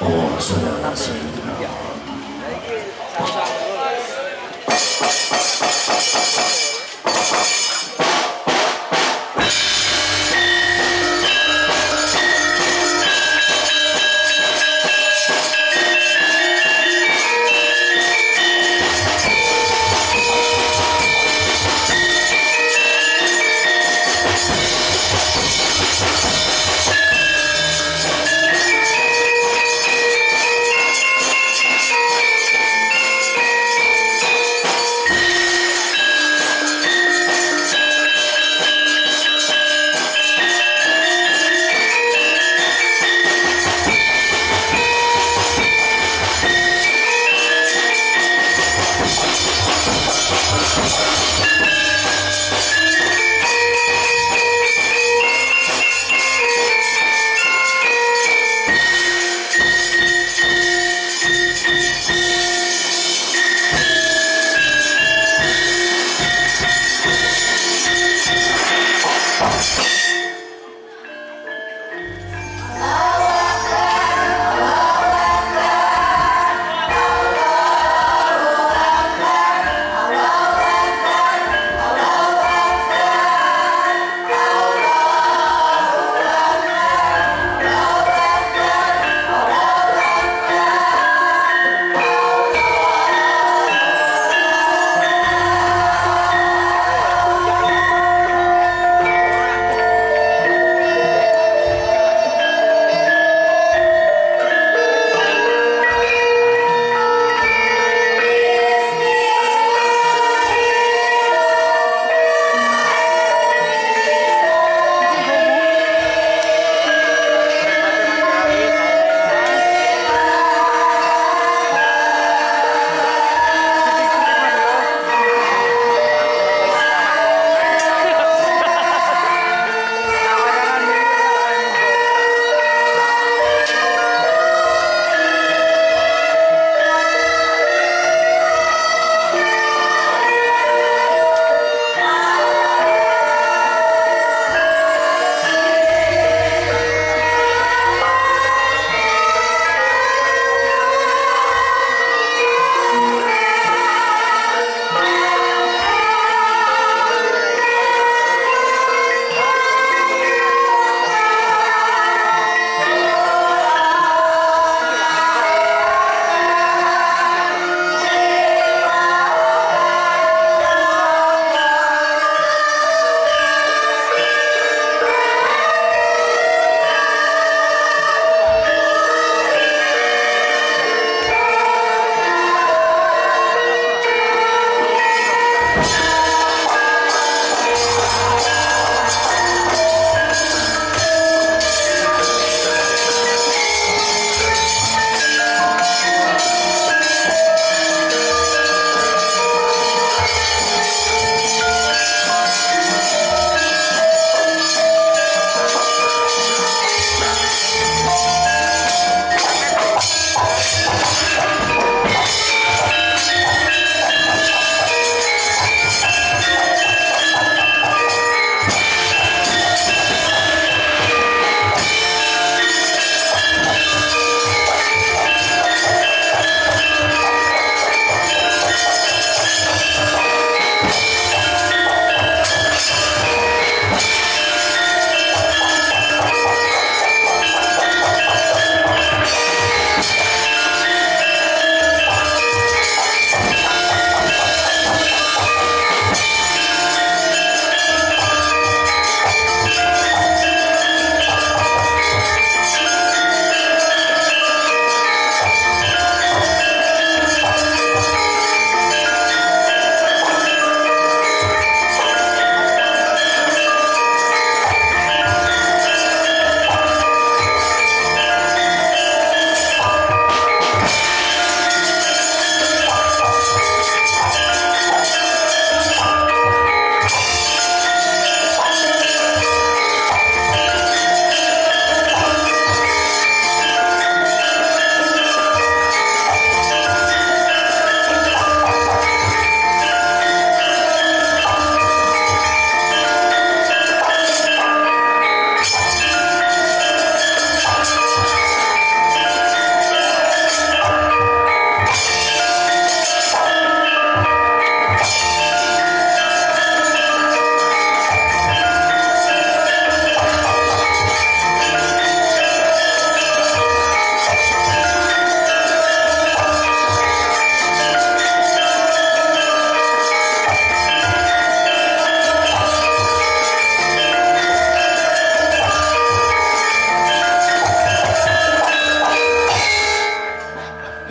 Oh, saudara sendiri.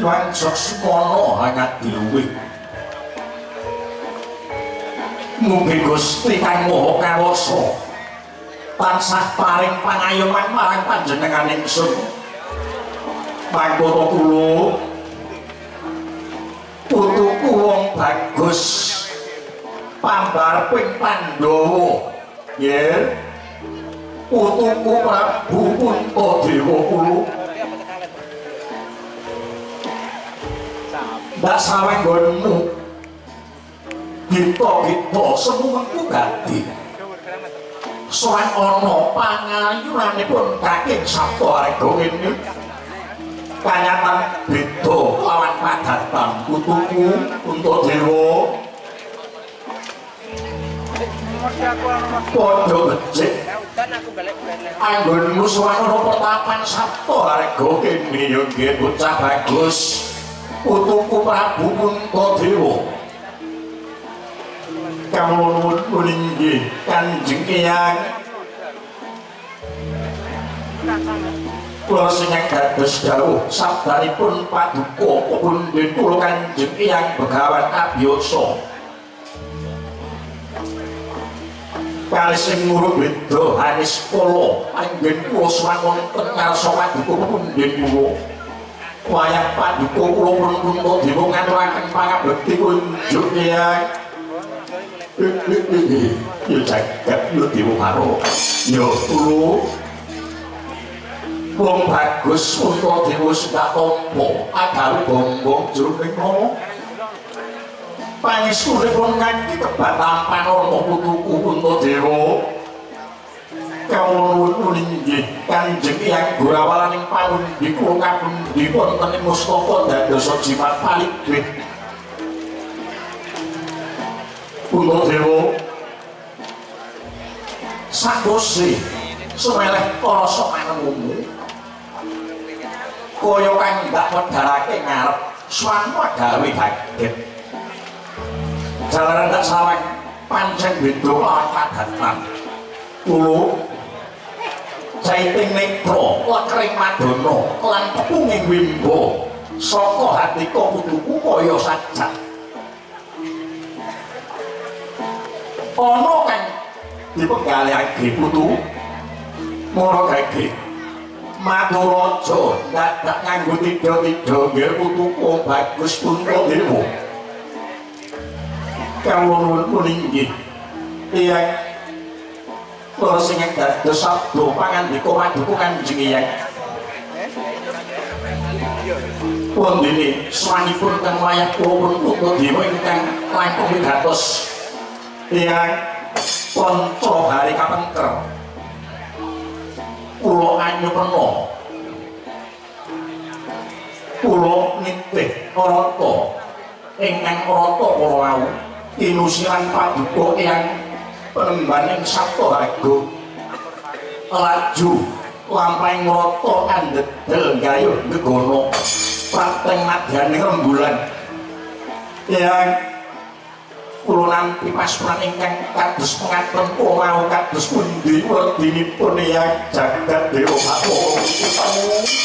wancok semono hangat diluwih mugi Gusti kang Maha Kawasa tansah paring pangayoman marang panjenengan ingsun mangkono kula putuku wong bagus pambar ping Pandhawa nggih putuku Prabu Puntadewa kula ndak sawenggonmu kita semuanya ganti soan ono pangayunanipun Kakang Saptawarga ini kanyatan beda lawan padatan putuku Puntadewa padha becik anggonmu soan ono pertapan Saptawarga kene ya nggih bocah bagus putuku Prabu Puntadewa kawula nuwun inggih Kanjeng Eyang kula sing dados dawuh sabdanipun paduka pundhen kula Kanjeng Eyang Begawan Abiyasa kali sing nguruk beda anis kula anggen kula sowan wonten ngarsa paduka pundhen kula wayah paduka kula pun Puntadewa ngaturaken pangabekti kunjuk Eyang ya jagat ya dewa karo ya kula wong bagus Puntadewa sudah tampa agawe bombong jroning nama pangesunipun nganti kebatampan ana putuku Puntadewa kawula nuwun inggih Kanjeng Eyang Gorawalaning pamundi kula kapundi wonten ing mustaka dadosa jimat paligwih Puntadewa sakose sumeleh rasa manemu kaya kang ndak wedharake ngarep swanmu gawe kaget jalaran ndak saweng pancen beda lawan padatan kula Caiting Nektra lekring Madana lan tepunging wimbo saka hatika putuku kaya sajak ana kang dipenggalihake putu mara gage Maduraja dadak nganggo tida-tida nggih putuku bagus Puntadewa kawula nuwun inggih Eyang kula sing dados sabda pangandika paduka Kanjeng Eyang pundhene swanipun teng wayah kula Puntadewa ingkang langkung wigatos Eyang panca hari kapengker kula anyepena kula nitih rata ingkang rata kula wau tinusiran paduka Eyang penembaning Saptawarga laju lampahing rata andedel gayuh gegana prateng madyaning rembulan Eyang kula nampi pasukan ingkang kados pengaten kula mau kados pundi werdinipun Eyang jagat dewa Bathara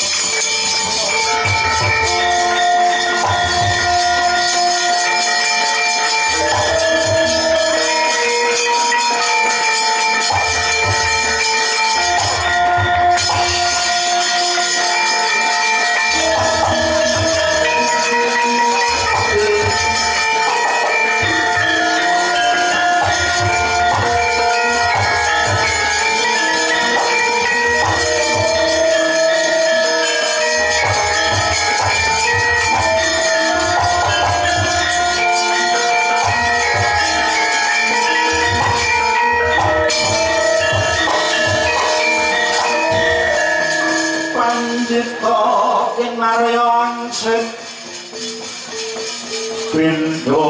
Pindo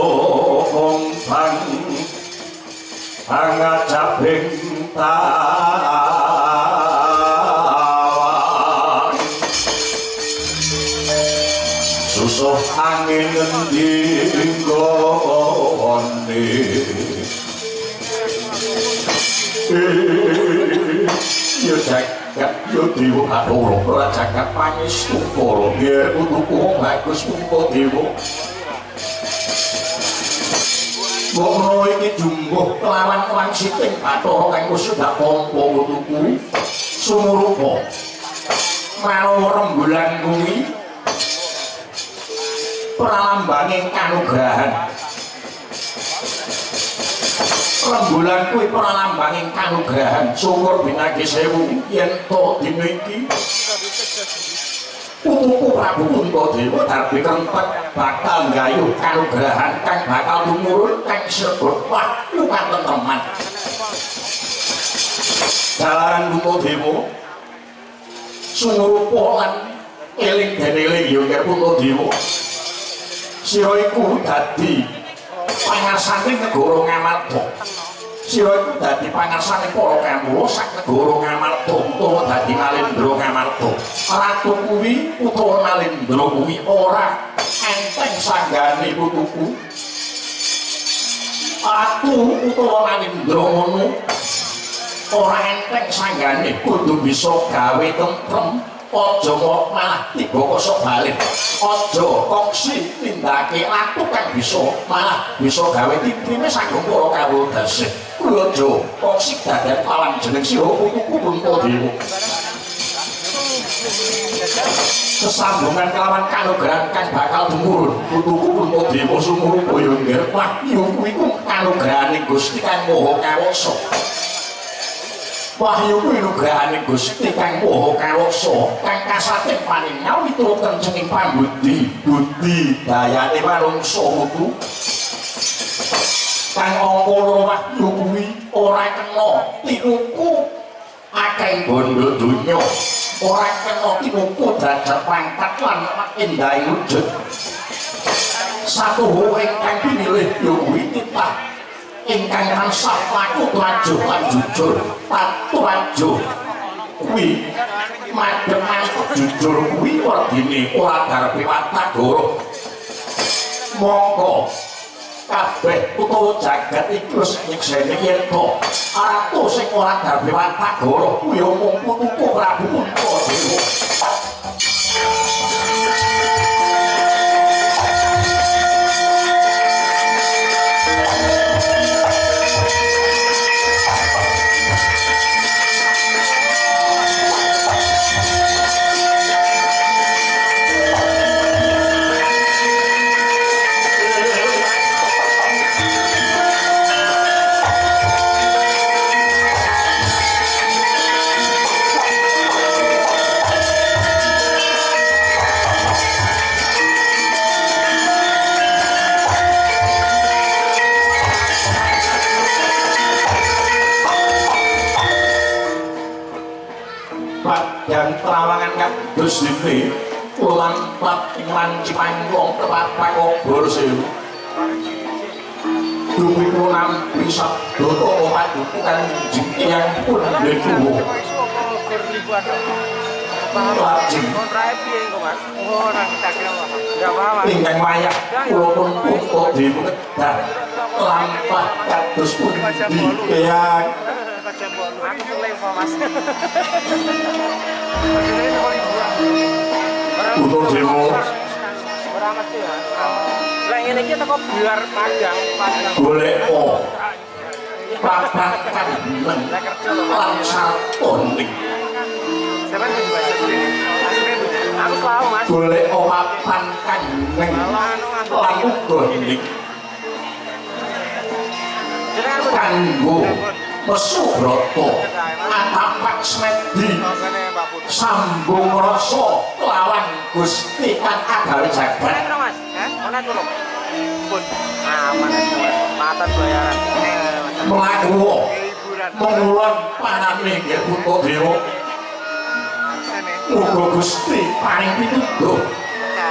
kongkang angajabing tawan susuh angin ngenggone ya jagat ya dewa Bathara ora jagat pangestu para nggih putuku bagus putra dewa Wono iki jumbuh kelawan wangsiting Bathara kang wis sudah tampa putuku sumurupa mawa rembulan kuwi pralambanging kanugrahan rembulan kuwi pralambanging kanugrahan syukur binagi sewu yen to dina iki putuku Prabu Puntadewa darbi kentek bakal nggayuh kanugrahan kang bakal tumurun kang sebut wahyu katentreman dalaran Puntadewa sumurupa lan eling dening ya Puntadewa sira iku dadi pangarsaning negara Ngamarta sira iku dadi pangarsaning para Kandhawa sak negara Ngamarta utawa dadi Nalendra Ngamarta ratu kuwi utawa Nalendra kuwi ora enteng sanggane putuku ratu utawa Nalendra ngono ora enteng sanggane kudu bisa gawe tentrem aja kok malah tiba kosok balik aja kongsi tindake ratu kang bisa malah bisa gawe titrime sanggung para kawula dasih kuwi aja kongsi dadan lawan jeneng sira putuku Puntadewa sesambungan kelawan kanugrahan kang bakal tumurun putuku Puntadewa sumurupa ya nggih wahyu kuwi ku kanugrahane Gusti kang Maha Kawasa wahyu kuwi nugrahane Gusti kang Maha Kawasa kang kasating paningal miturut kencenging pambudi budi dayane manungsa mutu kang angkara wahyu kuwi ora kena tinuku akeh bondo donya ora kena tinuku derajat pangkat lan endahing wujud satu ingkang pinilih ya kuwi titah ingkang tansah laku lajuh lan jujur lajuh kuwi madhep mantep jujur kuwi werdine ora garepe watagara monggo kabeh utawa jagat iki wis nyekseni yen to ratu sing ora garepe watagara kuwi mung putuku Prabu Puntadewa yang terawangan kados dene ulang plat ingkang cipangklong tepat pakobor sewu duwi kunam bisa doto paduku kan yang pun deku lajeng ingkang wayah kula pun Puntadewa kedah lampah kados pundi kaya aku level mas Puntadewa ora mesti ya lek ngene iki teko biar padang golek papakan men lan sartoning sampeyan dibaca sini aku selalu mas golek papan kaneng lan goning kanggo Mesubrata atapak smedi sambung rasa lawan Gusti kang agawe jagat ana tulung pun aman matur bayaran mlaku mengulon panane nggih Puntadewa muga Gusti paring pituduh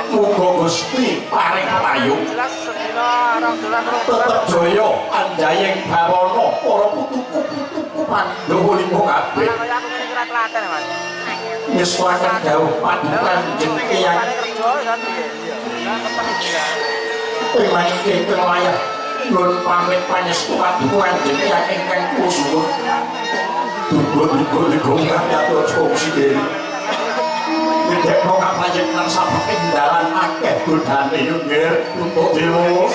muga Gusti paring payu jelas sedina 2 dolar tetep jaya anjayeng bawana para putuku Pandhawa limo kabeh kaya aku ngene kira telaten Mas nyeswaken dawuh padukan jeneng Eyang Pemangke wayah nyuwun pamit pangestu padukan jeneng Eyang ingkang kusuwun Tunggu ngatur fungsi Nek kok panjenengan samping dalan akeh godane yo nggih untuk dewa.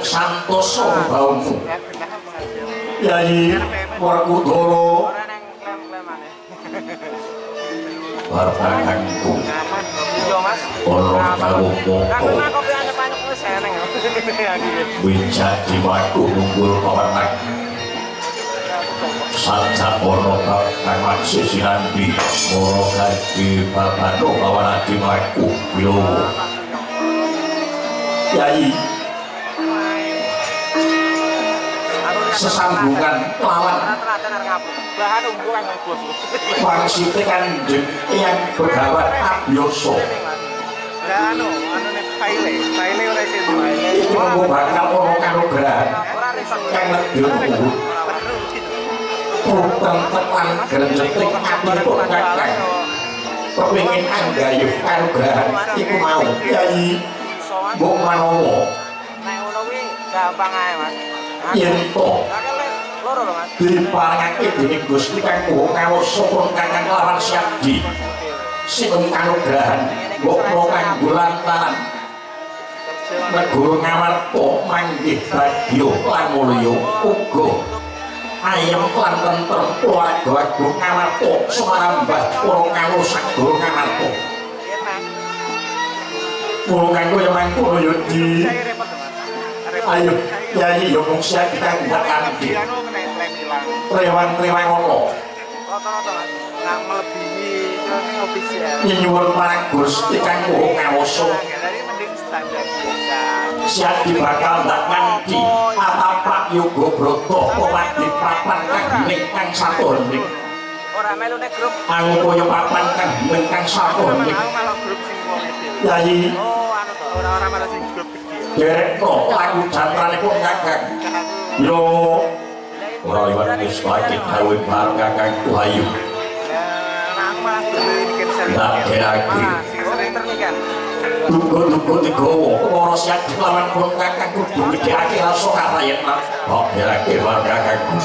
Santoso baumu Yai Warkudara Wartanganku Ono kawumo Wicak jiwaku nunggul pemenang Sajak ono kawan sisirambi Moro kaji babano kawan jiwaku Bilowo Yai sesambungan lawan wangsite Kanjeng yang Begawan Abiyasa itu bakal ono kanugrahan kang nedya tuwuh puteng tekan grenjeting atipun kakang kepengin anggayuh kanugrahan iku mau Yai mbok manawa nek ngono kuwi gampang ae Mas yen to diparengake dening Gusti kang Maha Kawasa pun kakang lawan Syabdi sing kanugrahan mbok kanggo lantaran negara Ngamarta manggih bagya lan mulya uga ayem lan tentrem keluarga agung Ngamarta sumarambah para kawula sagara Ngamarta kula kanggo yang mangkono yo di ayo Yai yo mung siap kita kanthi rewan-rewan ngono rata-rata nggak melebihi ini ofisial nyuwun marang Gusti kang Maha Kawasa siap dibakal ndak nganti atapak yoga brata pawadi papan kang kang satu hening ora melu nek grup. Aku koyo papan kang bengkang sampun. Aku malah grup sing wong iki. Yai. Oh, anu to, ora malah sing grup iki. Derekno lagu jantrane pun kakang. Yo. Ora liwat wis lagi kawin bareng kakang Tuhayu. Nah, aku malah bikin seri. Tak derake. Sing sering ternikan. Tunggu digowo kemana siap lawan pun kakang kudu gedheake rasa karayan kok derake bareng kakang.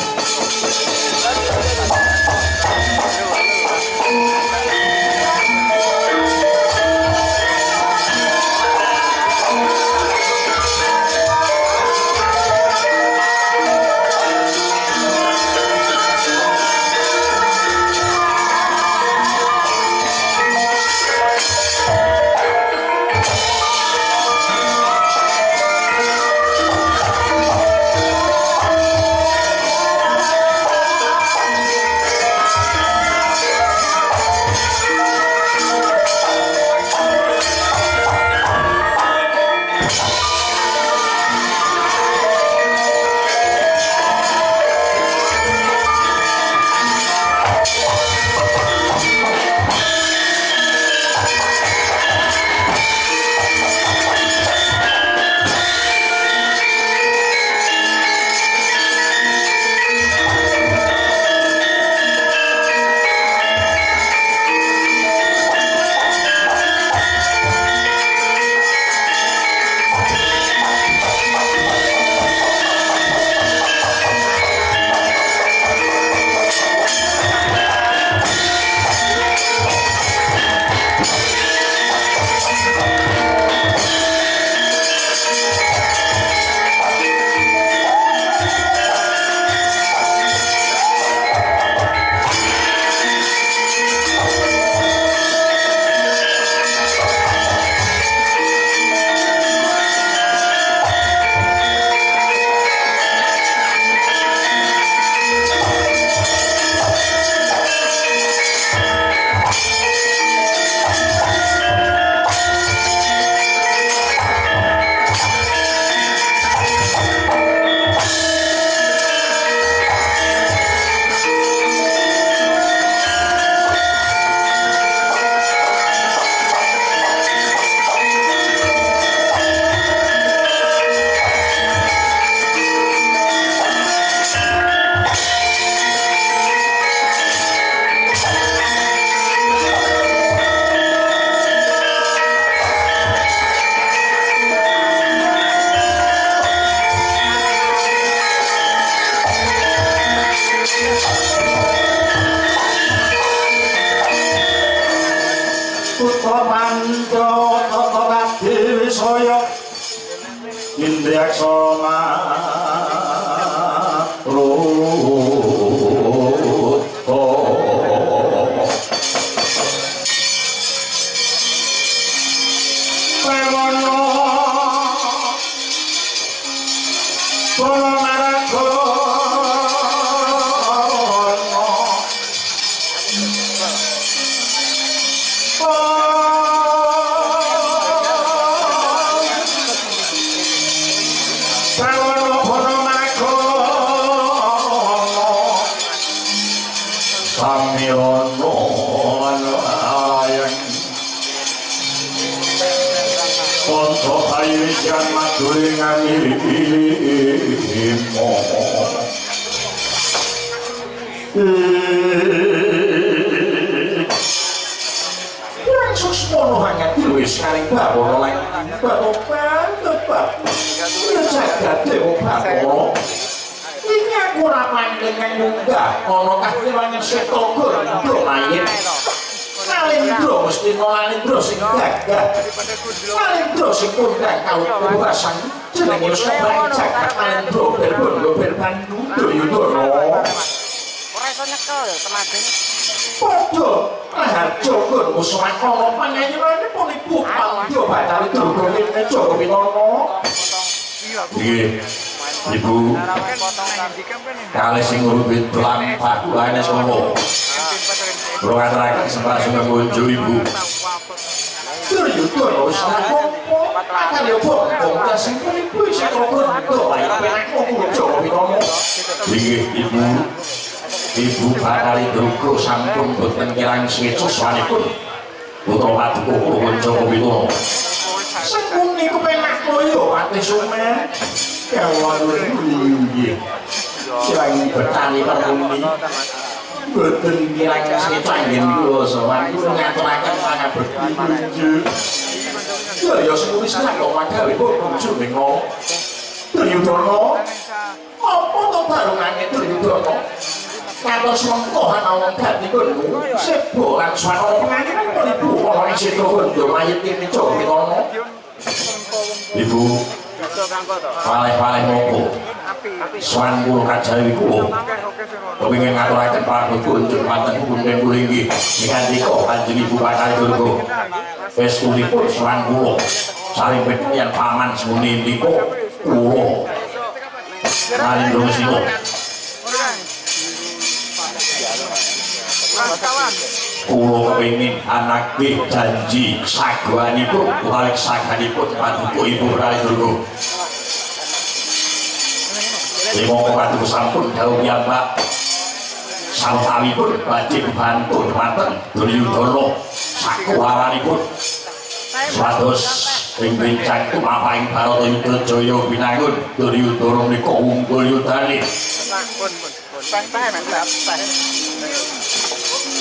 Ibu kali sing ngurupin tulang paku lainnya Solo belum ada kesempatan mengunjung ibu yur harus akan ya bongkar simpel ibu bisa ngurupin itu baik pengen ngurupin Joko Binomo ibu Ibu bakali drugo sampun boten kirang swetsa swanipun putra paduka kula Joko Witono. Sampun niku penak loyo Pati Sumen. Kawon nggih. Kirang betani permuni. Boten kirang swetsa nggih kula sowan kula ngaturaken pangabekti. Ya semuris lah kok magawe bojo mengo. Duryudana. Apa to barungane Duryudana? Kados mengko ana wong gantikun sebo lan swanara pengantin ibu ana ing Sitra Bandha mayit iki Joko Witono. Ibu waleh-waleh nopo swan kula kajawi kula kepengin ngaturaken panuwun wonten punden kula inggih mikandika Kanjeng Ibu Bakali Durga westunipun swan kula saring pethyan paman semuni nika kula Malindra Sina kula kepengin anake janji sagawanipun utawi saganipun paduka Ibu Bakali Durga. Limangka paduka sampun dawuh piyambak sawetawipun badhe bantu dhumateng Duryudana sakuwaranipun supados ing rencang tumapaing Baratayuda Jaya binangun Duryudana menika unggul yudane.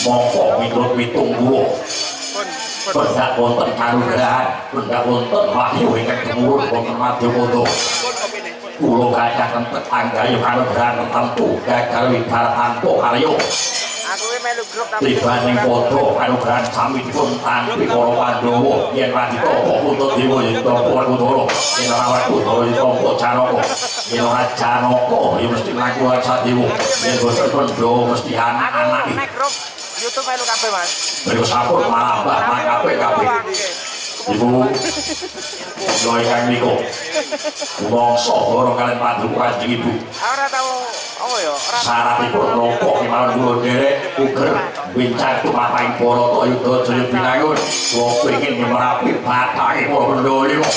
Mongko miturut pitungguwa pendak wonten kanugrahan pendak wonten wahyu ingkang tumurun wonten Madyapada kula gadahaken tetanggayu kanugrahan temtu gagal wibar tanpa karya tibaning padha kanugrahan sami dipun tampi para Pandhawa yen Raditama Puntadewa yen Prabu yen ora Kudara yen Tampa Janaka yen ora Janaka ya mesti lakuan Sadewa yen boten Pandhawa mesti anak-anak YouTube ae lu kabeh Mas. Mriku sampun malambah kabeh. Ibu Loe kang niku. Mongso ora kalian paduka Kanjeng Ibu. Ora tau apa ya? Syaratipun napa kemawon kula nderek uger wincang tumapaing Baratayuda Jaya binangun. Kula pengin merapi bathake para Pandhawa.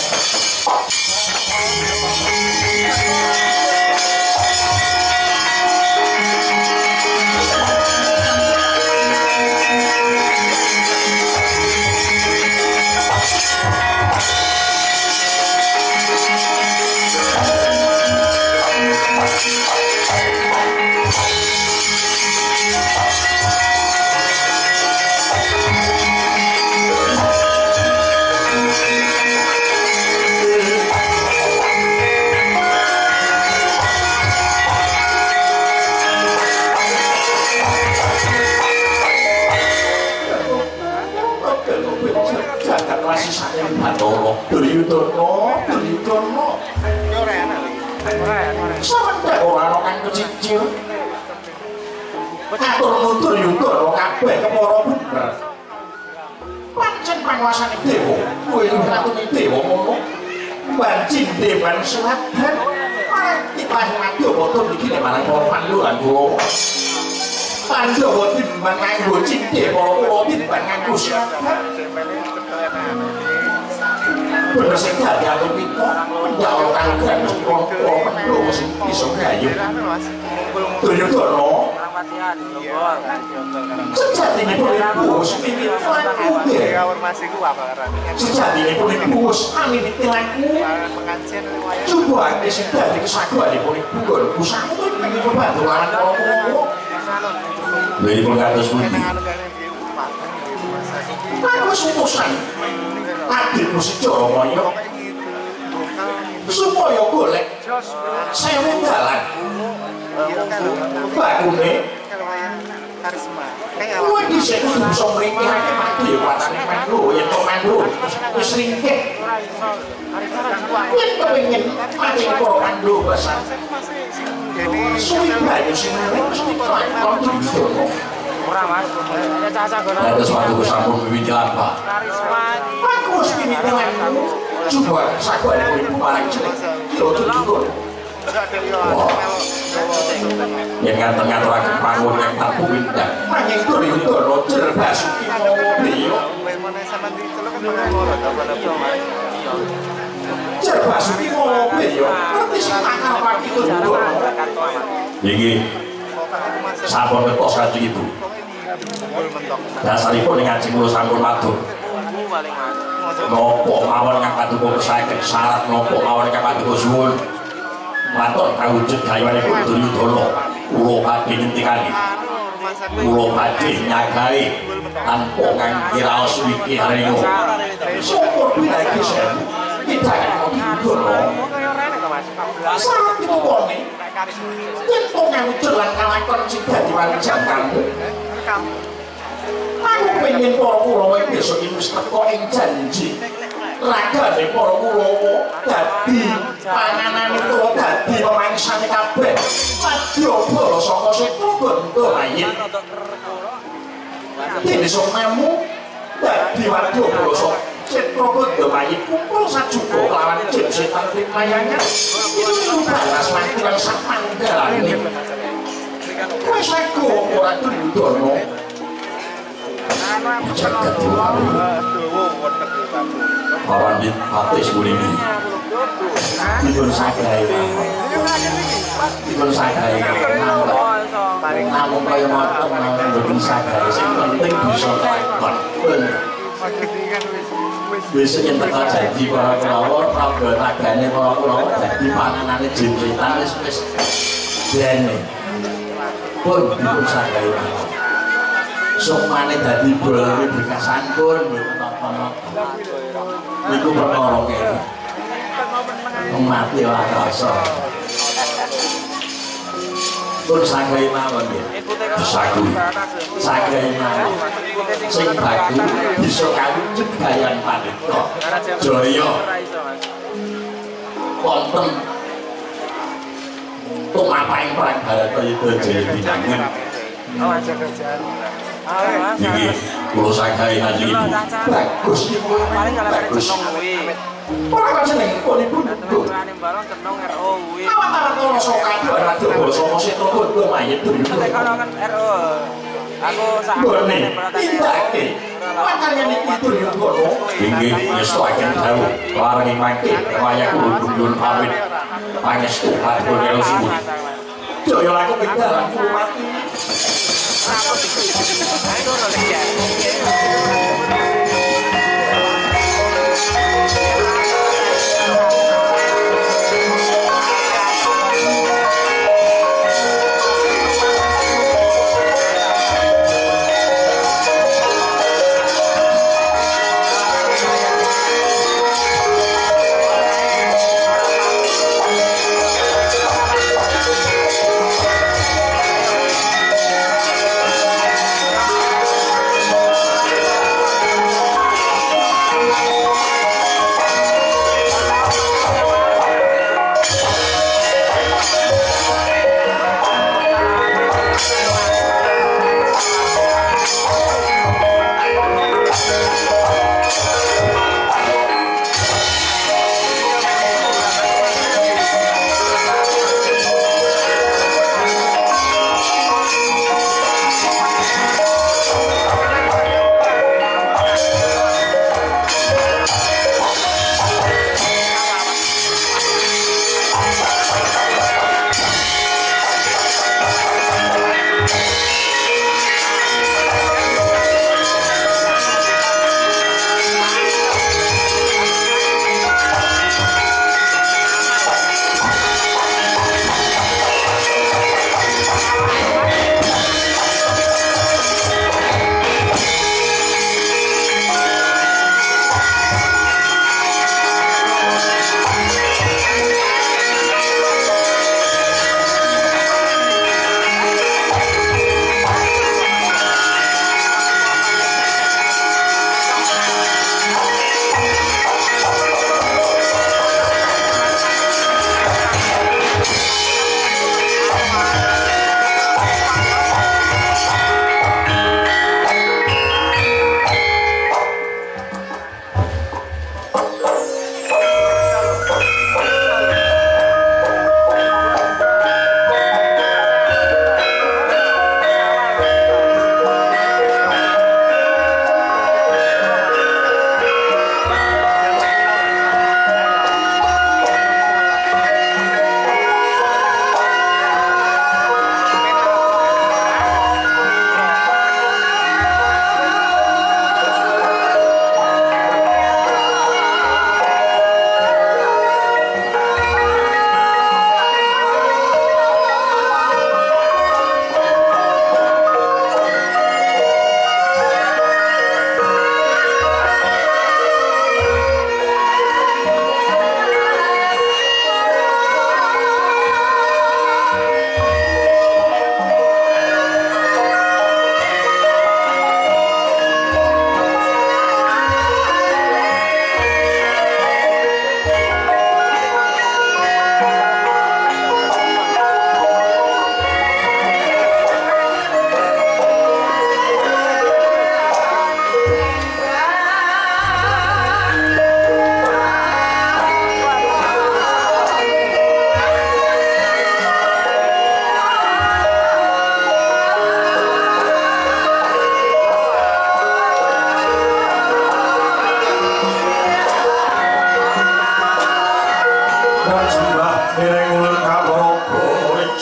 Duryudana sampe ora ana kang kecicil atur nutur Duryudana kabeh kepara bener pancen panguasane dewa kuwi ratune dewa ngono banjing dewan selatan titah Madyapada iki nek marang para Pandhawa lan Kurawa Pandhawa timbang nganggo cindhe para Kurawa timbang nganggo selatan bener sing dadi aku kita ya ora kanggo kok sing iso gayu Duryudana sejatine pun ibu mimiti laku sejatine pun ibu mimiti laku coba ane sing dadi kesaguane pun ibu gonku sampun ingin membantu lawan kok lha iki kados pundi aku supusan adikmu si Jaramaya supaya golek sewu dalan bakune kuwi dhisik kudu bisa mringkihake mati ya watane mandu yen kok mandu wis ringkih yen kepengin mati para mandu basan suwi bayu sing mesti kon Duryudana ora Mas caca gono terus waktu sampun miwiti apa aku wis miwiti coba sagone ibu paling cilik kilo Duryudana yang ngaturaken pangun yang tak pumindah nanging Duryudana jer Basuki Mawabriya jer Basuki Mawabriya ngerti sing akal-akal Duryudana iki sampun ngertos Kanjeng Ibu. Dasaripun ing Kanjeng kula sampun matur. Nopo mawon ingkang paduka saged syarat nopo mawon ingkang paduka suwun. Matur kawujud gayanipun Duryudana. Kula badhe ngentikani. Kula badhe nyagahi tanpa ngangge raos wiki harenga. Syukur pinagi sewu. Kita akan Duryudana. Syarat ditutone. Yen ngawujud lan kalakon sing dadi wanjang kamu. Aku pengen para Kurawa besok iki wis teko ing janji. Ragane para Kurawa dadi panganane utawa dadi pemangsane kabeh. Wadyabala saka Setu Ganda Mayit. Dene somamu dadi wadyabala saka Setu Ganda Mayit kumpul sajuga kelawan jin setan mayangan. Itu balas mati lan sak manggalane. Wis aku ora Duryudana. Jagat diwaru Pawan Dit Fatih Sekulimi Dipun sagai Dipun sagai namun kaya mateng namun dipun sagai yang penting bisa lakon besok yang teka jadi para Kurawa praga nagane para Kurawa jadi panganane jin-jinan wis dene pun dipun sagai sumane dadi bolane bekasampun niku perkara kene mati ora rasa pun saged mawon nggih saged mawon sing bagus bisa kawujud gayan pandita jaya wonten tumapaing perang Baratayuda Jaya Pinangun. Nggih, kula saged Kanjeng Ibu. Bagus niku. Bagus. Ora jeneng pun ibu. Awak ora sok kabeh ora dosa saka Setu Ganda Mayit itu. Nek ana kan RO. Aku sak tindake. Makane niki Duryudana. Inggih nyesuaiken dawuh. Larengi mangke kaya kula dulur pamit. Pangestu paduka karo suwun. Jaya laku pindahan kula mati.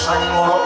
sang ngoro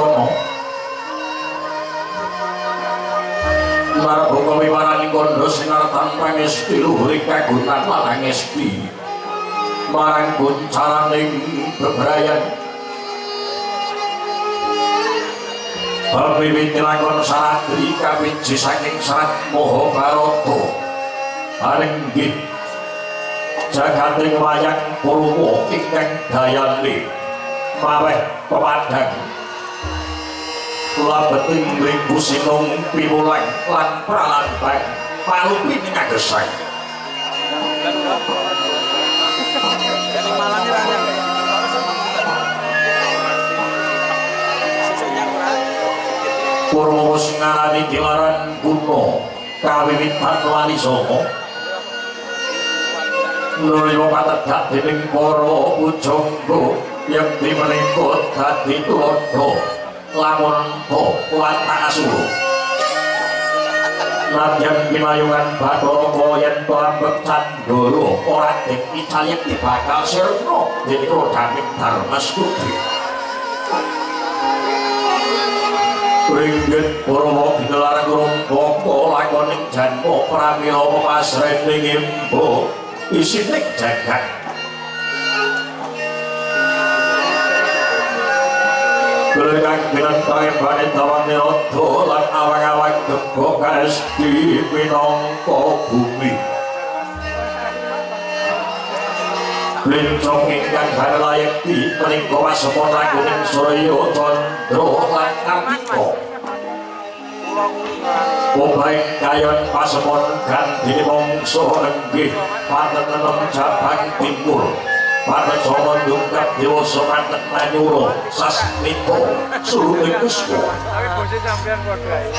kono Narboga wiwaraning kandha sinartan pangesti luhuring kagunan lanang esti marang guncaraning bebrayan Bawiwit lakon saratri kawiji saking Serat Mahabharata arenggih jagating wayang Purwa ingkang dayane maweh pepadhang labeting mriku sinung piwulang lan pralambang palupi ning agesang Purwa sing ngarani Dilaran Kuna kawiwitan wali songo nulya patedak dening para pujangga yekti menika dadi tuladha lamun kuat asura nadyan pinayungan Bathara yen ambek Candala ora dipicayek bakal sirna dening Rodaming Darmastuti Ringgit Purwa Dilaran Rumpaka lakoning janma pramila pasrening imba isining jagat Kelengkang binantang bani tawan nirata lan awang-awang gembok kasti minangka bumi Lincong ingkang balayekti menika wasemon lakuning Surya Candra lan Kartika Obaing kayon pasemon gandini mongso lenggih panenem Jabang Timur Panesono dungkap dewasa panten manyura sasmita suruning kuswa Tapi bosnya sampean padha ae.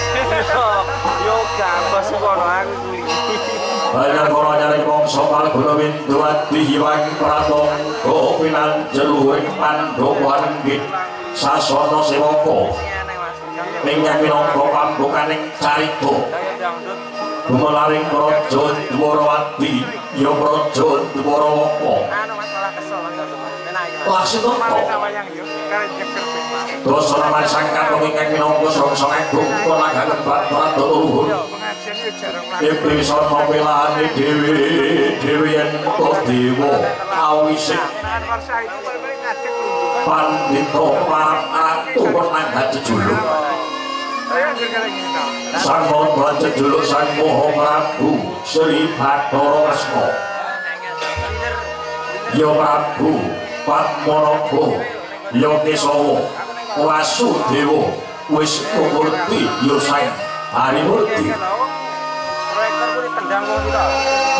Yo gabas kono aku kuwi. Banyak orang nyari mongso Palguna Windawati hiwang pratangga pinanjeluring Pandhawa renggih sasana sewaka ingkang minangka pambukaning carita gumelaring Praja Dwarawati ya Praja Dwarawaka Laksminata Dasana sangkan ingkang minangka sangsa agung kulagangen Bathara luhur Iblis wisana pelane dhewe yen dewa awisik pandhita parang atu nang jejuluk Sang Maha jejuluk Sang Maha Prabu Sri Bathara Kresna Ya Prabu Padmanaba Ya Kesawa Wasudewa Wisnumurti Ya Sang Harimurti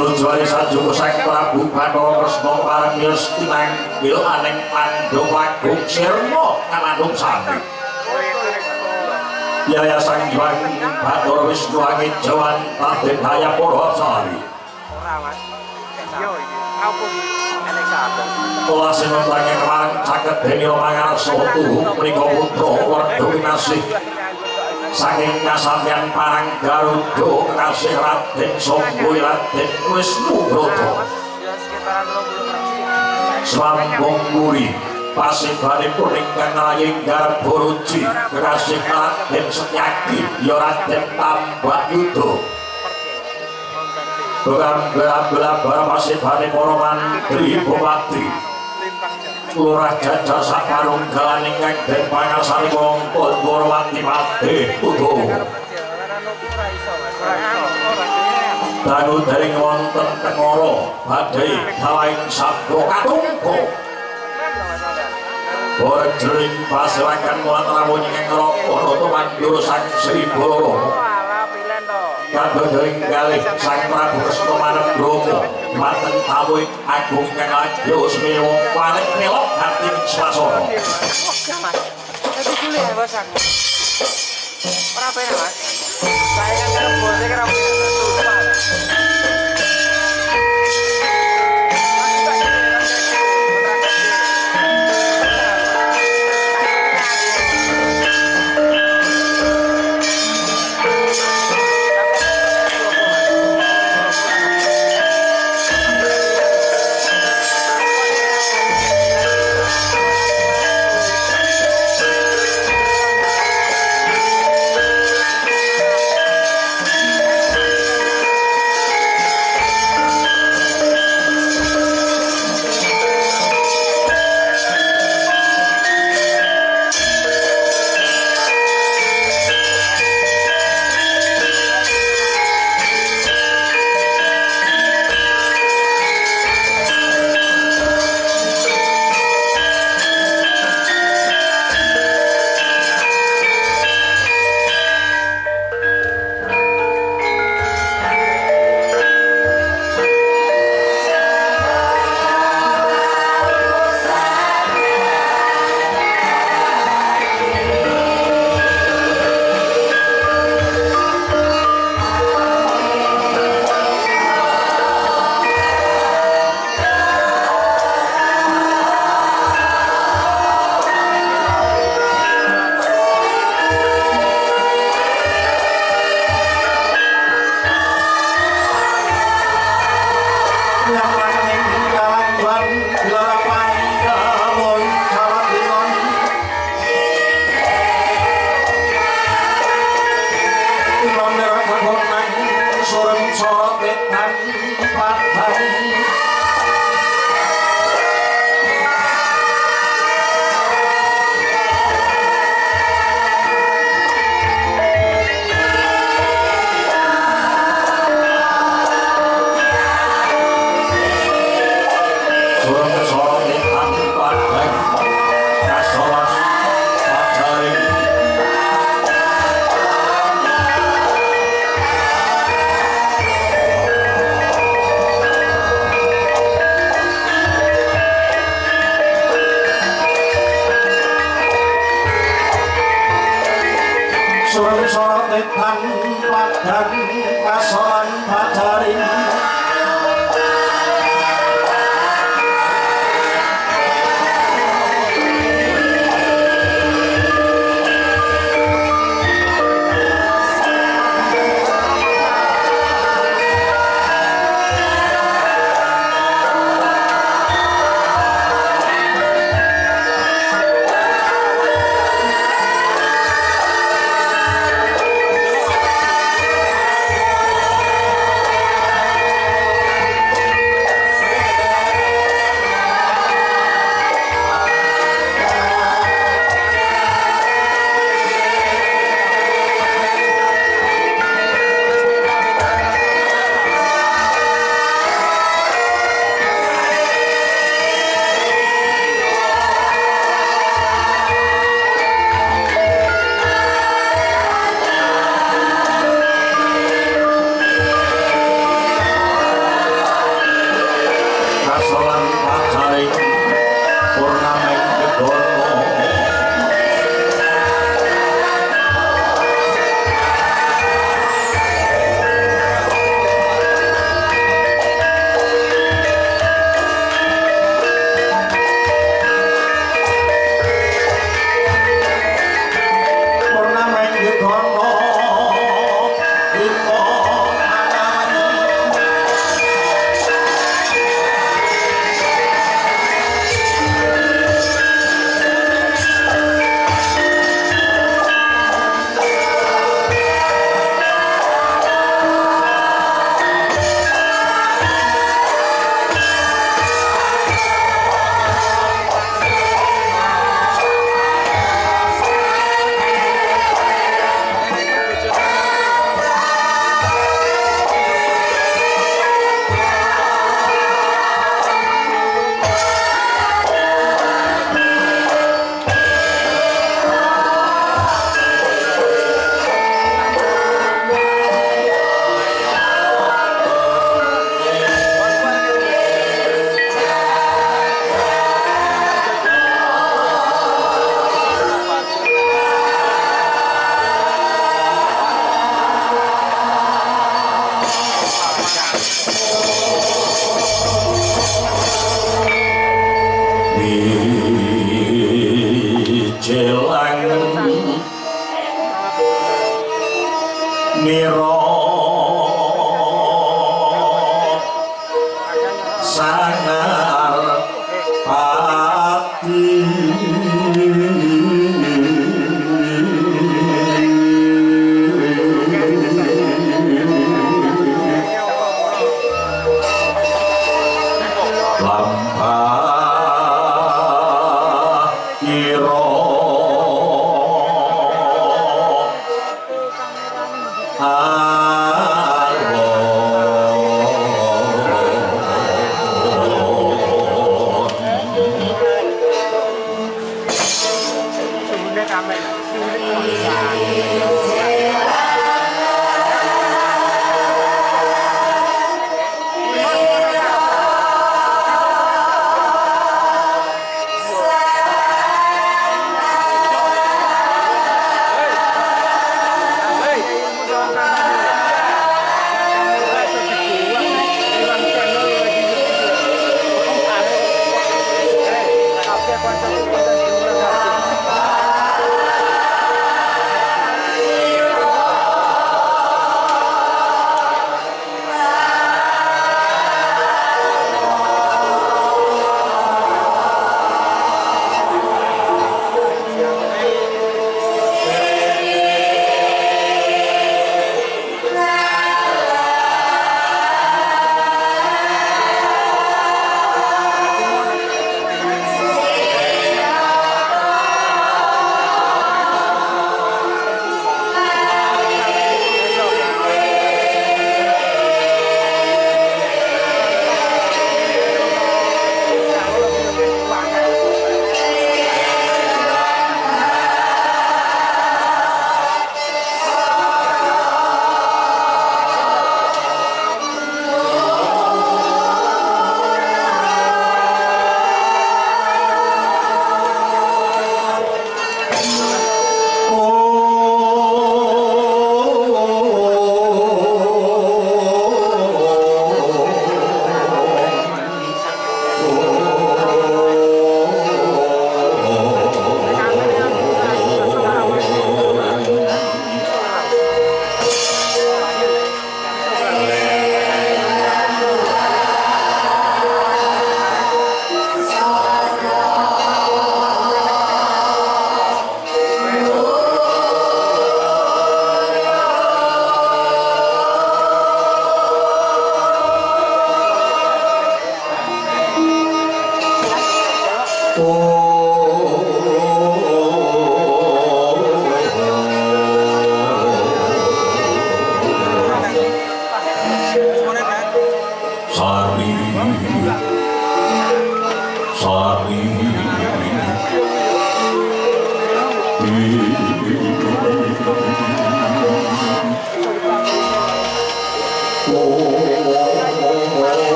Nunjani sanjung Sang Prabu Bathara Kresna parang ngesti manggil aning Pandhawa agung sirna kanandung sami Yaya Sang Hyang Bathara Wisnu Angin Jawan Raden Hayapura Apsari Kula sinuntange kemareng caket deni mangarsa tuhu menika putra Werda Winasih saking kasampeyan parang Garuda kekasih Raden Sangga Raden Wisnubrata Sambung Muri pasibanipun ingkang raying Garbaruji kekasih Raden Setyaki ya Raden Tambakyuda Bukan bela-bela pasibane para mantri bupati Lurah Jajal sapanunggalan ingkang den pangarsani mongko Dwarawati Patih Uda Danu daring wonten Tengara badhe dawaing sabda katungga Bajring pasiwakan mulat rawuh ingkang neraka rata mandur Sang Sri Balara Kadang kalih Sang Prabu Kresna Manebrama maten tawuh agung kang lajeng smewa paling melok hati swasana. Itu dulu ya bos aku. Ora apa ya mas? Saya kan kira bosnya kira tetan padang tetan padang kasolan pacaring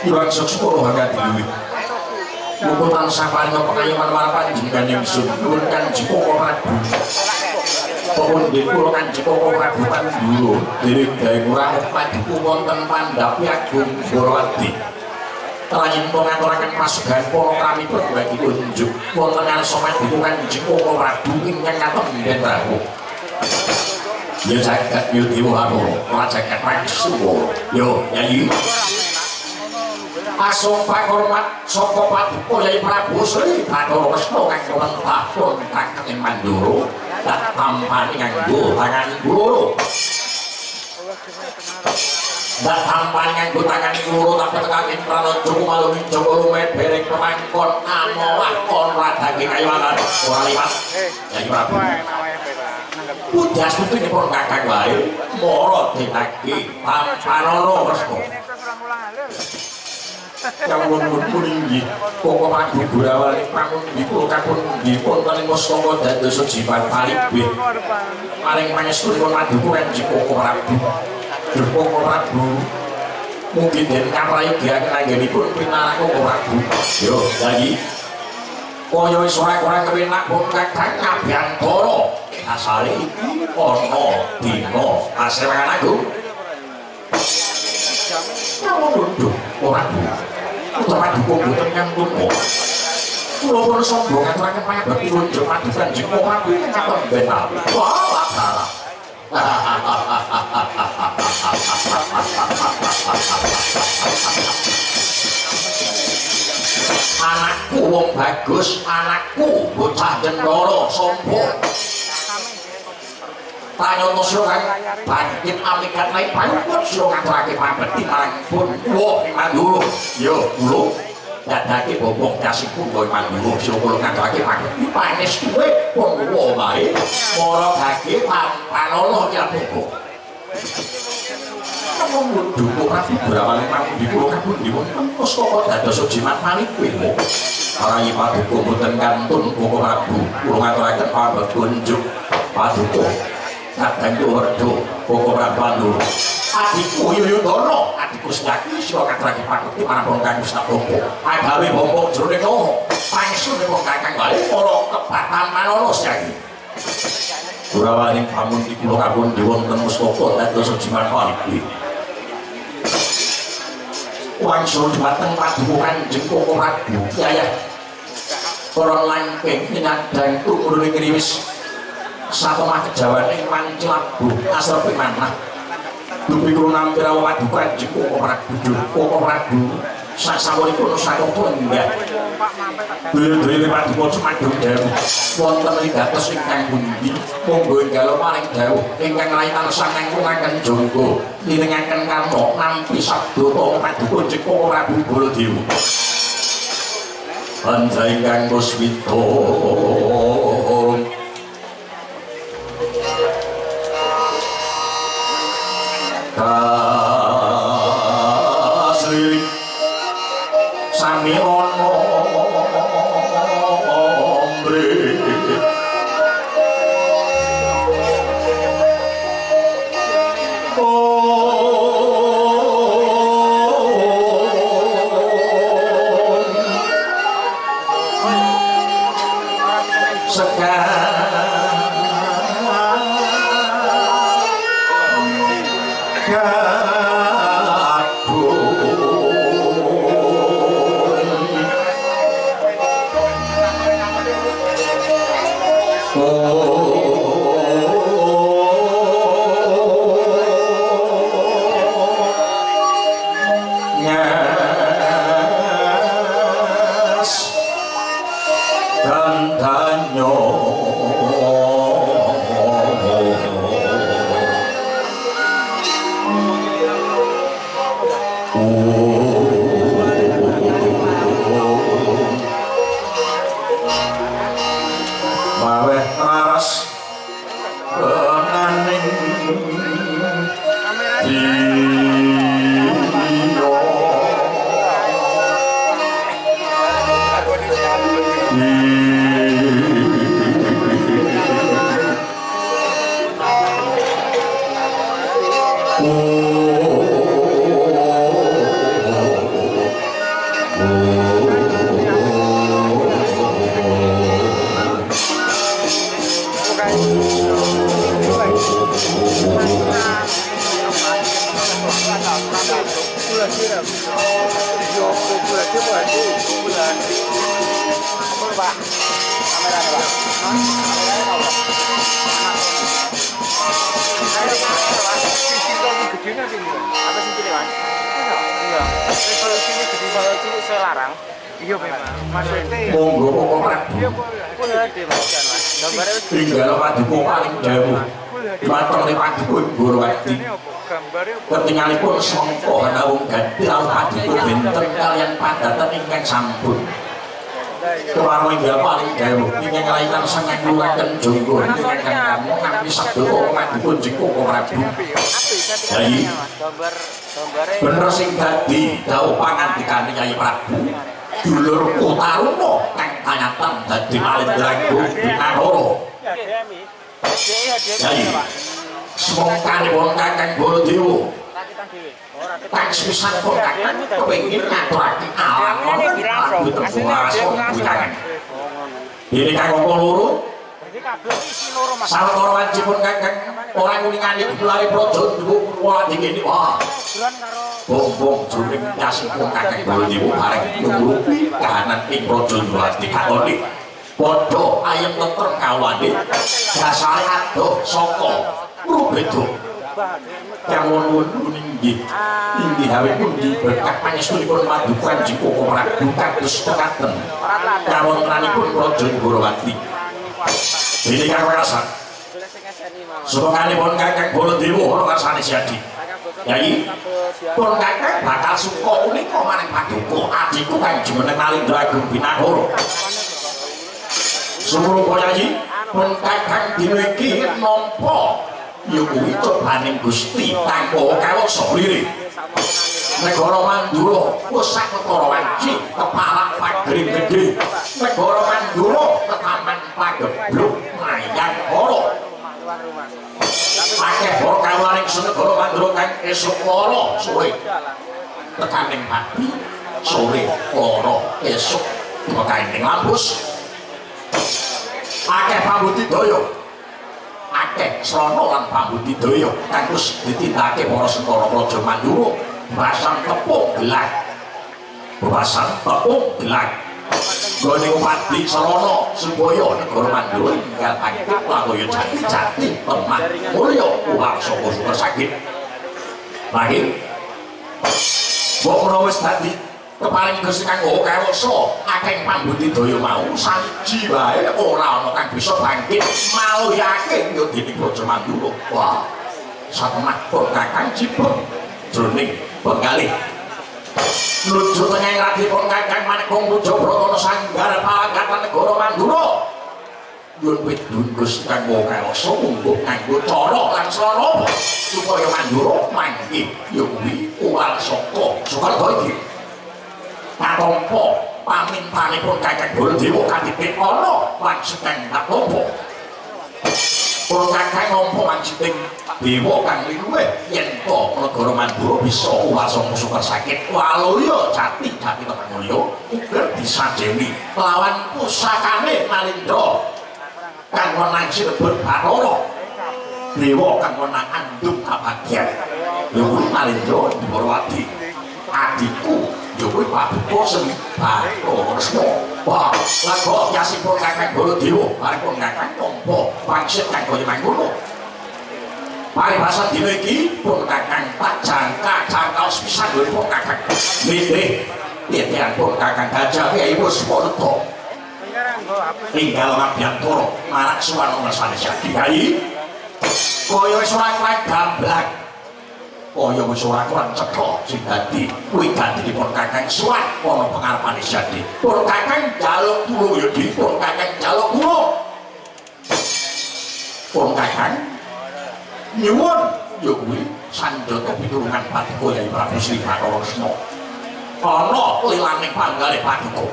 Iwang seksepuluh hangat diwi Mukul tansah paringa pengayoman warapan jinggan yang sundur kan jipoko Prabu Pokon dikulo kan jipoko Prabu Panduro Diri daya kurang paduku wonten Pandapi Agung Borowati Terakhir mengaturakan pasukan pono kami berbagi unjuk wonten somat dukungan jipoko Prabu ingkang ngaton dan Prabu Ya jagat yudiwo hanoro Rajagat Maksuwo Yo nyanyi Asung pakormat saka paduka Yai Prabu Sri Bathara Kresna kang wentah kontak ing Mandura dak tampani nganggo tangan loro dak tampani nganggo tangan loro tak tekaking pranaja kumalung Jawa lumet bereng pemangkon amowah kon radake kayawanan ora liwat Yai Prabu Pujas putunipun kakang wae mara ditagi Pampanono Kresna Kawon puninggi kok Prabu Gurawani pramun dipun kapun dipun kali mustaka dados jimat palibih paring pangestunipun maduku kanjeng Koko Prabu Koko Prabu mungkin den kaprayogian anggenipun pinarang Koko Prabu yo lagi kaya wis ora kurang kepenak pun kakang Abiyantara asale iki ana dina asewangan agung Waduh, ora utawa dukung boten nyambung kula pun sombong ngaturaken pangabekti unjuk padukan jeng Prabu katon benar wah salah anakku wong bagus anakku bocah jendara sombong Tanyoto sira bangkit amikat naik pangkut sira ngaturake pangabekti marang pun kula ing Mandura yo kula dadake bobong dasipun kowe Mandura sira kula ngaturake pangabekti pangestuwe wong kula wae mara bagi Pampanono ya Prabu Kamu dukung Prabu Gurawani pramu dikula kabun dipun pustaka dados jimat malikuwe para Yai Paduka boten kantun Koko Prabu kula ngaturaken pangabekti unjuk Paduka Kadang Werdo Koko Prabu Pandura adikku Yuyudana adikku Setyaki sira katurake pangabekti marang Kakang Wisnapoko agawe bombong jroning noho pangsunipun kakang wae para kebatan Manono Setyaki Gurawani pamun kula kabun diwonten mustaka dados jimat palibih wangsul dhumateng Paduka Kanjeng Koko Prabu Yayah para langking nyandang tumurune ngriwis satemah kejawan ing Mancilabu asrepe manah dupi kula nampi rawuh Paduka Kanjeng Koko Prabu Koko Prabu sasamunipun sakoko enggak dulur-dulur Paduka sumadung dawuh wonten wigatos ingkang pundi monggo enggal maring dawuh ingkang raitan sangang kungaken jangga nirengaken karma nampi sabda Paduka Kanjeng Koko Prabu Baladewa Anja ingkang puspita kasih sami ono ombre Betul, Pak. Kameranya, Pak. Kameranya tahu, Pak. Apa sih cilik, Mas? Iya. Resolusinya gede banget cilik saya larang. Iya memang. Maksudnya monggo kok Prabu. full HD Mas. Gambarnya wis Tinggal Paduka paling jauh. Mateng ning Paduka Gorowati. Ketinggalipun sangka nawung gadhi lalu Paduka benten kalian padatan ingkang sampun. Kewarna inggal paling jauh. Ingkang kelainan sangang kulaken jonggo ingkang kamu nganti sedaya Paduka jiko Prabu. Jadi bener sing dadi dawuh pangandikane Kyai Prabu. Dulur Kotaruno kang kanyatan dadi Malendrago Binahara. Jadi semongkanipun Kakang Baladewa kang sepisan pun Kakang kepengin ngaturake alam Prabu Tenggoraso Kakang. Dene kang apa loro? Sawetara wajibun Kakang ora nguningani gelare praja Dewa Purwadi kene. Wah. Bong-bong jroning nyasipun Kakang Baladewa bareng nurupi kahanan ing praja Durwati kakone. Padha ayem tentrem kawane dasare adoh saka rubeda. Kawon-won inggih. Inggih hawe pundi berkah pangestunipun Paduka Jiko Prabu kados tekaten. Kawontenanipun praja Gorowati. Dene kang rasan. Sukanipun Kakang Baladewa ora rasane jadi. Yai, pun Kakang bakal suka unika maring Paduka adiku kang jeneng Malendrago Binahara. Sumurupa Yai, pun Kakang dina iki nampa ya kuwi cobaning Gusti tanpa kawasa lire. Negara Mandura wis saketara wanci kepalak pagring gedhe. Negara Mandura ketaman pagebluk mayang ora. Akeh kawulaning senegara Mandura kang esuk lara sore tekaning pagi sore lara esuk tekaning lampus. Akeh pambudidaya akeh srana lan pambudidaya kang wis ditindakake para sentara praja Mandura basan tepung gelang gone upati sarana supaya negara Mandura ingkang aktif lakoya jati-jati temah mulya uwang saka sumber sakit. Lagi mbok menawa wis dadi keparing Gusti kanggo kawasa akeh pambudidaya mau siji wae ora ana kang bisa bangkit maluyake yo dening praja Mandura. Wah, satemah pun Kakang Jipun jroning penggalih nuju tengah radipun Kakang Manekung Pujabrata sanggar palangkatan negara Mandura. Nyuwun pidun Gusti kanggo kawasa mungguh nganggo cara lan sarana supaya Mandura manggih ya kuwi uwal saka Sukarta iki. Patompo pamintanipun Kakang Baladewa kadipit ana lan sedang nampa. Pun Kakang nampa manjiting dewa kang liluwih yen to negara Mandura bisa kuwasa musuh sakit waluya jati-jati tenan mulya uga disajeni lawan pusakane Malendra kang wenang sinebut Bathara. Dewa kang wenang andhung kabagyan ya kuwi Malendra Gorowati. Adikku ya kuwi Paduka Sri Bathara. Wah, laga yasipun Kakang Baladewa bareng pun Kakang nampa pangsit kanggo mangkono. Paribasan dina iki pun Kakang tak jangka sepisan lho pun Kakang. Nggih, titian pun Kakang Gajah Kyai Puspanegara. Tinggal Mabyantara marak suwan ngersane Kyai. Kaya wis ora kuat gamblang. Kaya wis ora kurang cetha sing dadi kuwi dadinipun Kakang suwan ana pengarepane Jadi. Pun Kakang njaluk tulung ya dipun Kakang njaluk tulung. Pun Kakang nyuwun ya kuwi sanjata pitulungan Paduka Kyai Prabu Sri Bathara Kresna. Ana lilaning panggalih Paduka.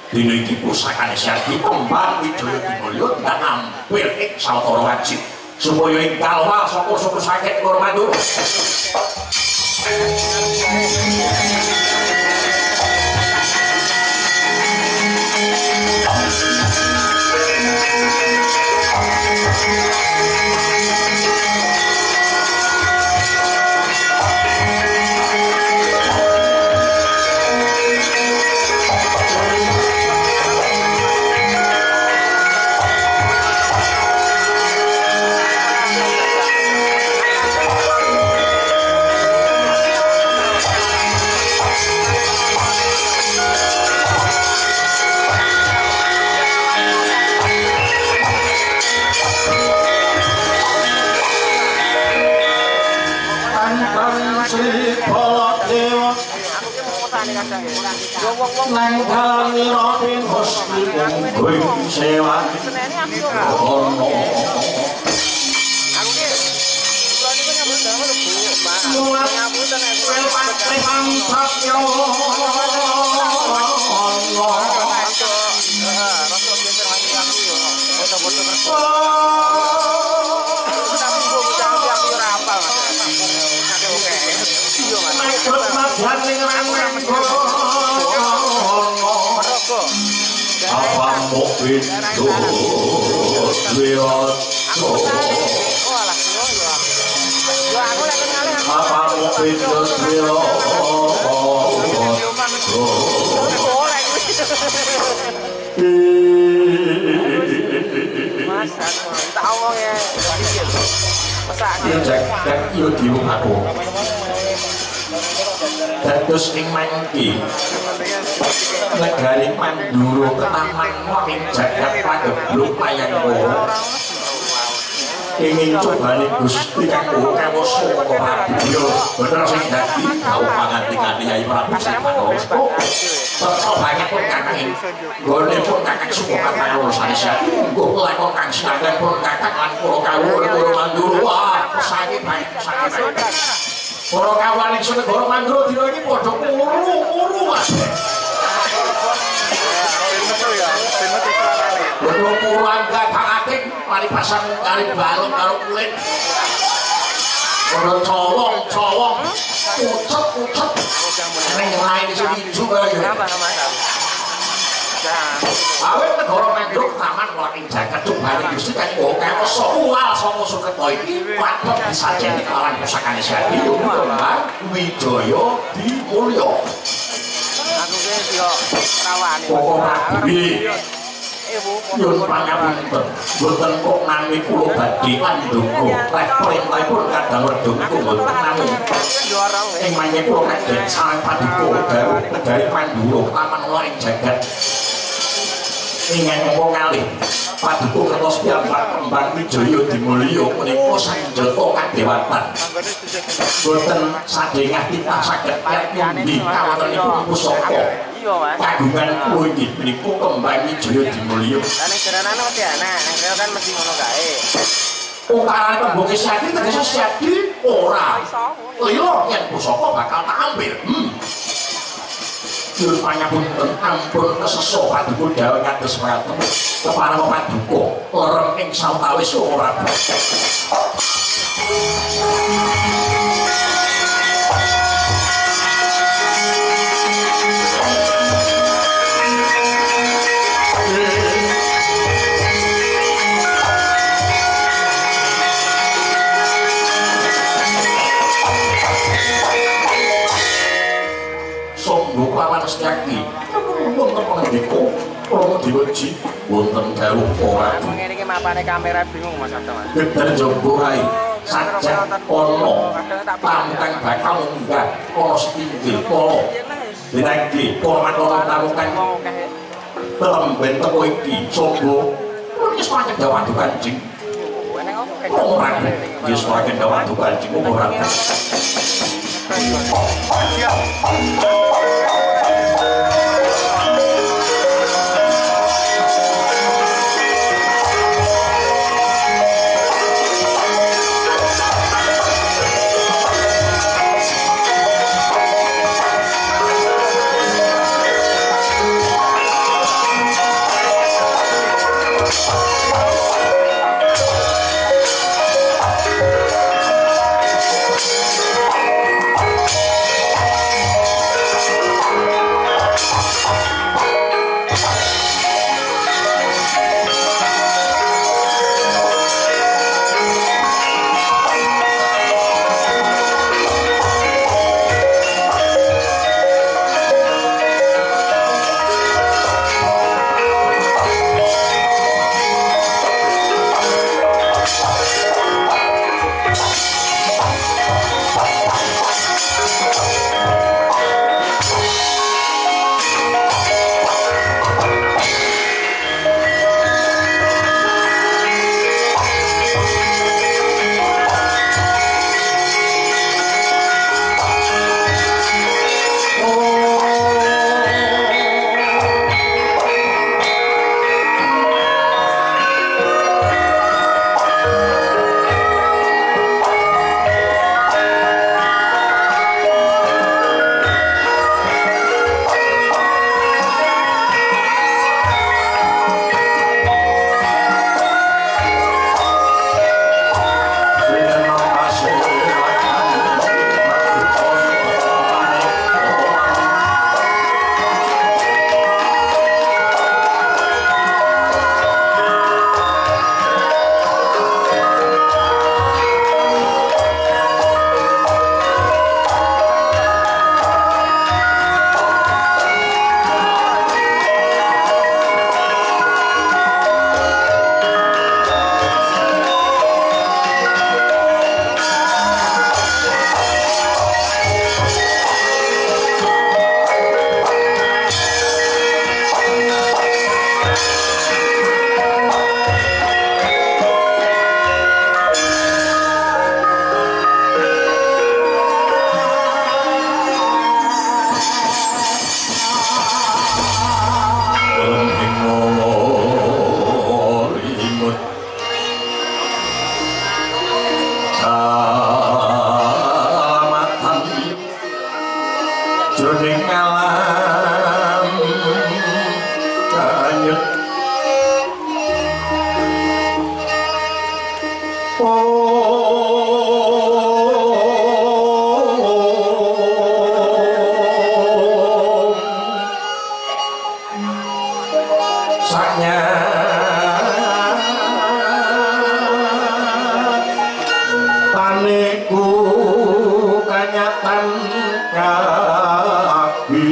Dina iki pusakane Jadi kembang Wijaya Dimulya ndak ampir ing sawetara wajib supaya ing kalwal saka sakit negara Mandura. kadang ya. Yo wong-wong nang kalani rotin hosti mungguing sewan seneni aku yo. ono Aku ki kula niku nyambut gawe lho Bu. Pak. muat Nyambutan aku. pati mantap yo ono Rasa geser lagi aku yo. Foto-foto kerja. Tapi Bu cantik aku ora apal Mas. Oke oke. Iya Mas. Makrut madhan ning rangan ono Mergo. apa mau pintu lihat Oh alah yo yo. Yo aku lek kenale aku. apa mau pintu lihat Boleh Mas, aku tak omong ya. Masak cek yo diwong aku dados ing mangki negari Manduro ketaman ing jagat pagebluk mayangku ingin coba nih Gusti kanggo kawasa yo bener sing dadi kau pangantikan Kyai Prabu Srikanoto tetep banyak pun kakang gone pun kakang suka kata urusan siap kok lakon kang sinageng pun kakang lan kula kawula kula Manduro wah sakit banget sakit para kawan ing negara Manduro dina iki padha muru-muru Mas Betul pulang gak mari pasang kari balon karo kulit. Ora cowong, ucet. Ning lain iso dijuga lagi. Awet negara Mandro taman wong jagat cobane Gusti kan kok uwal saka Sukerto iki patut disajeni kalawan pusakane Sati Kembang Wijaya Dimulya. Aku ki yo rawani. Yun pangapunten, boten kok nami kula badhe andhonga. Lek perintahipun kadang redungku boten nami. Ing mangke kula kadhet sareng paduka daru dari Mandura taman ora ing jagat. Ingin ngomong ngalih paduka kertos piyambak Kembang Wijaya Dimulya punika sanjata kadewatan. Boten sadengah kita saged pundi kawontenipun pusaka. Kagungan kula iki menika Kembang Wijaya Dimulya. Lah nek jaranane mesti ana, nek kan mesti ngono kae. Ukarane Kembang Sati tegese Sati ora. Lila yen pusaka bakal tak ambil. Nyuwun pangapunten ampun keseso paduka dawuh kados mekaten. Kepareng paduka lereng ing sawetawis ora. Songgo kelawan Setyaki wonten pangandika Rama Dewaji wonten dawuh ora Ngene iki mapane kamera bingung Mas Ado Mas. gedher jaba ae sajak ana panteng bakal munggah ana setinggil kala dinagi purmanana tamukan telemben teko iki Songgo wis pancen dawuh Kanjeng ora wis pancen dawuh Kanjeng ora rasanya taniku kanyatan kaki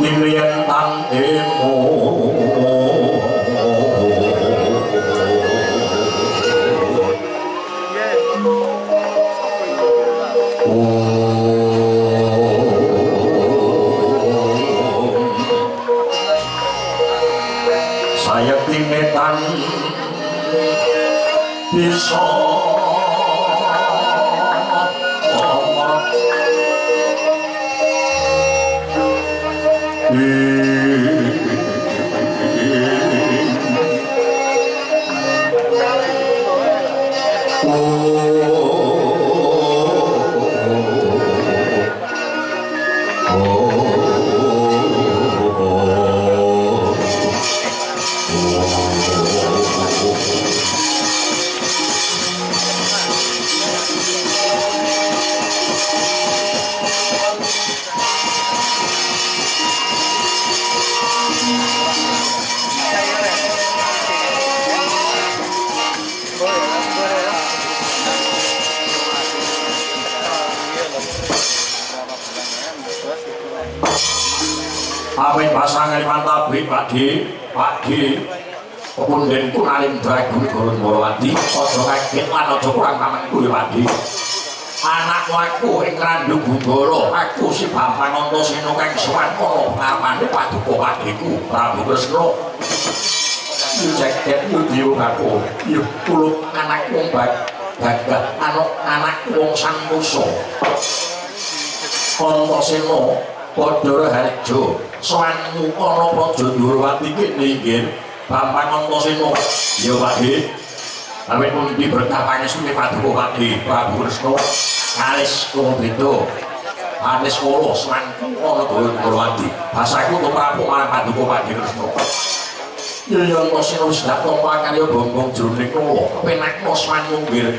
Ilian tangemu saya tinetan bisa Amin pasangan mantabi Pakde Pepundenku nalim dragun gurun morowati ojo kaget lan ojo kurang tamanku ya Pakde anakku aku ing Randu Bunggala aku si Bambang Antasena kang sowan ana ngarepane paduka Pakdeku Prabu Kresna jaket mudio aku yo tuluk anak wong gagah anak wong santosa Antasena Padha Harjo sowanmu ana Praja Ndrawati kene nggih Bambang Antasena ya Pakde awit pundi berkah pangesune paduka Pakde Prabu Kresna kalis kula beda anis kula sowanku ana Ndrawati basaku to Prabu marang paduka Pakde Kresna ya Antasena wis dak tampa karya bombong jroning kula kepenakna sowanmu nggih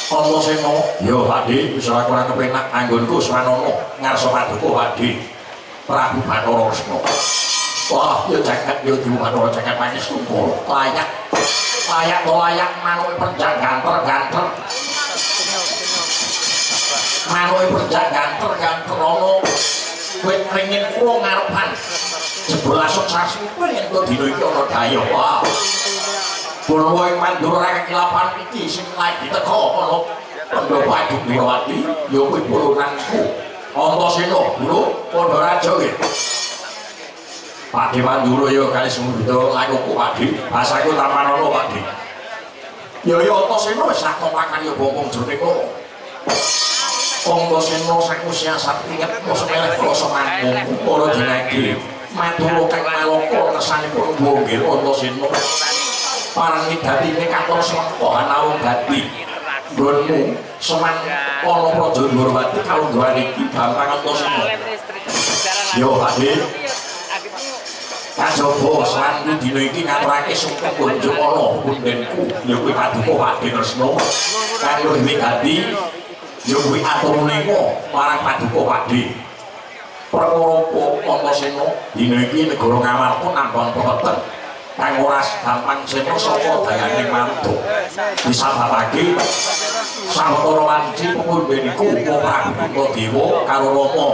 Antasena ya Pakde wis ora kurang kepenak anggonku sowanana ngarsa paduka Pakde Prabu Bathara Kresna wah ya jagat ya Dewa Bathara jagat pangestu layak manuke perjak ganter manuke perjak ganter ana wit ringin kula ngarepan jebul asuk sasi kuwi yen dina iki ana daya wah Purwa ing Mandura kekilapan iki sing lagi teko ana Pandha Paduk Ndrawati ya kuwi purunanku Antasena Guru Pandharaja nggih Pakde Mandura ya kali semundha lakuku Pakde basaku tamanana Pakde ya Antasena wis sak pakan ya bombong jroning kula Antasena saku siasat inget mosok eleh krasa manggung para dinagi matur kang malaka kersanipun nggih Antasena parang widatine katon sempohan awung gati nggonmu semang ana Praja Ndrawati kalungguhan iki Bambang Antasena yo Pakde kajaba swanku dina iki ngaturake sungkem bonjo ana pundenku ya kuwi paduka Pakde Kresna kanggo wigati ya kuwi aturane marang paduka Pakde perkara Antasena dina iki negara Ngamarta nampon pepeten kang ora gampang sena saka dayaning mantu disababake sawetara wanci pepundheniku Prabu Puntadewa karo Rama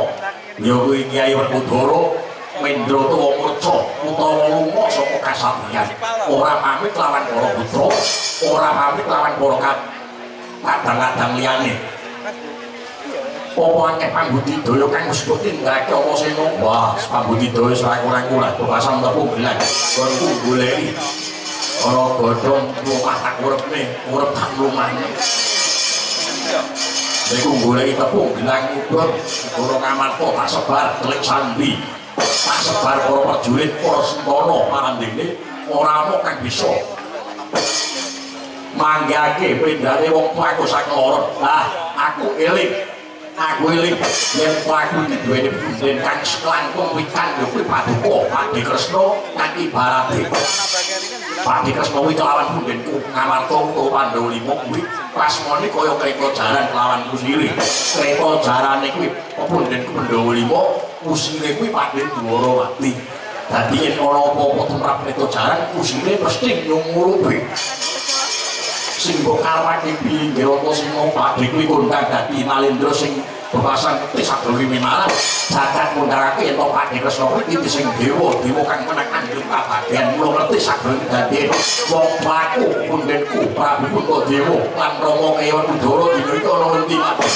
ya kuwi Kyai Werkudara Mendra Tuwa Murca utawa lunga saka kasatriyan ora pamit lawan para putra ora pamit lawan para kadang-kadang liyane apa akeh pambudidaya kang wis tinggalake Antasena wah pambudidaya ora kurang-kurang pasang tepu belan konku goleki ana godhong rumah tak uripne urip tak lumane niku goleki tepu belan kubur ora Ngamarta tak sebar telik sambi tak sebar para prajurit para sentana marandene ora ana kang bisa manggake pindhane wong tuaku sak lorot lah aku eling aku eling yen aku duweni bunden kang langkung wikan yo kuwi Paduka Pakde Kresna kanthi barate Pakde Kresna kuwi kelawan bundenku ngamarta utawa Pandhawa 5 kuwi pasmane kaya kreta jaran kelawan kusire kreta jarane kuwi bundenku Pandhawa 5 kusire kuwi Pakde Dwarawati dadi yen ana apa-apa tumrap kreta jaran kusire mesti nyumurupi sing mbok karepake piye Wirata Singha Pakde kuwi kondang dadi Nalendra sing bebasan putih sadurunge Minara jagat ngundangake ento Pakde Kresna kuwi sing dewa kang menang andheng kabagyan mula ngerti sadurunge dadi wong baku pundenku Prabu Puntadewa lan Rama Kewa Kudara dina iki ana ngendi mati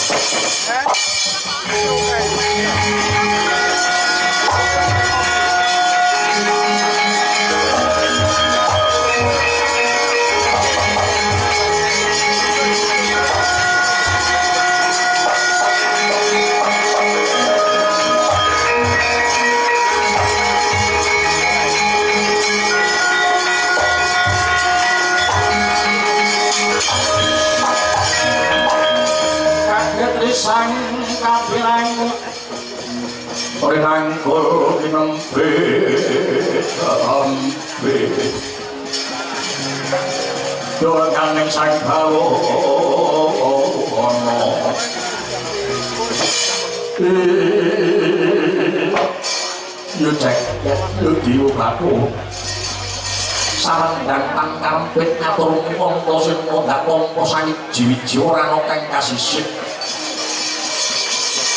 sang kapilang Rinangkul kinembe ambe doakan yang sang bawono yu cek yu diubatu sarang dan pangkarempit ngatur mongko sing mondhak mongko sangit jiwi-jiwi ora ana kang kasisih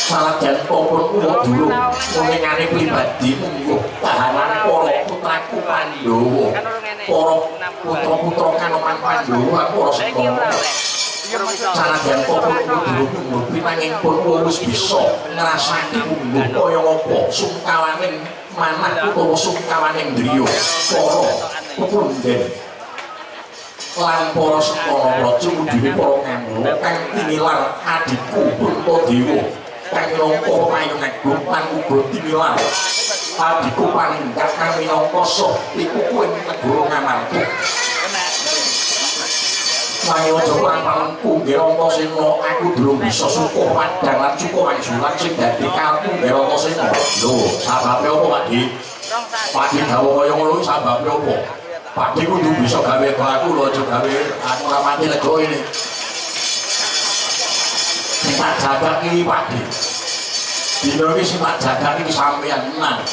Salajan popon kula dulu menengane pribadi munggo tahanan para putraku Pandhawa para putra-putra Kanoman Pandhawa para Sekara Salajan popon kula dulu munggo pinangipun kula wis bisa ngrasake munggo kaya apa sungkawaning manah utawa sungkawaning driya para pepunden lan para Sekara Praja mudine para ngamula kang tinilar adikku Puntadewa kang minangka payung agung lan uga tinilar adikku paninggat kang minangka sok iku kuwi negara Ngamarta Mayo Jawa pangku Wirata Singha aku durung bisa sukuh padhang lan cukup wangsulan sing dadi kalku Wirata Singha lho sababe apa Pakde Pakde dawuh kaya ngono sababe apa Pakde kudu bisa gawe aku lho aja gawe aku ora mati lega ini tak jaga ini Pakde dino ini tak jaga ini sampeyan menang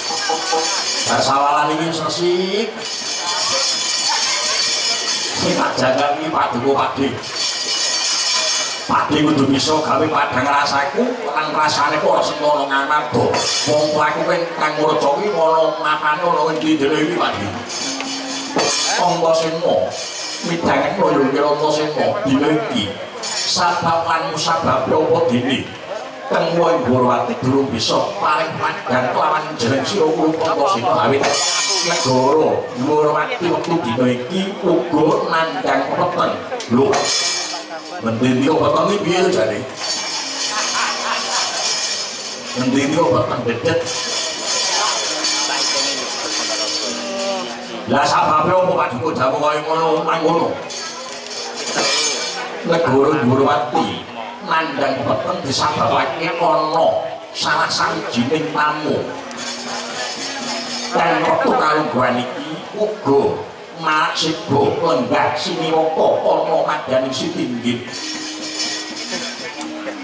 dan sawalan ini sesik tak jaga ini Pakde Pakde kudu bisa gawe padhang rasaku lan rasane kok ora semono Ngamarta wong tuaku kang murca kuwi ana mapane ana endi dene iki Pakde Angga Singha midhanget kaya Wirata Singha dina iki sabab lan musabab apa dene kang Dwarawati durung bisa paring padhang kelawan jeneng sira Wirata Singha awit negara Dwarawati wektu dina iki uga nandhang weteng lho mendhendi weteng iki piye jane mendhendi weteng dedet lah sababe apa Paduka dawuh kaya ngono mangkono negara Dwarawati nandhang weteng disababake ana salah sawijining tamu kang wektu kalungguhan iki uga marak sibo lenggah siniwaka ana madyaning Sitinggih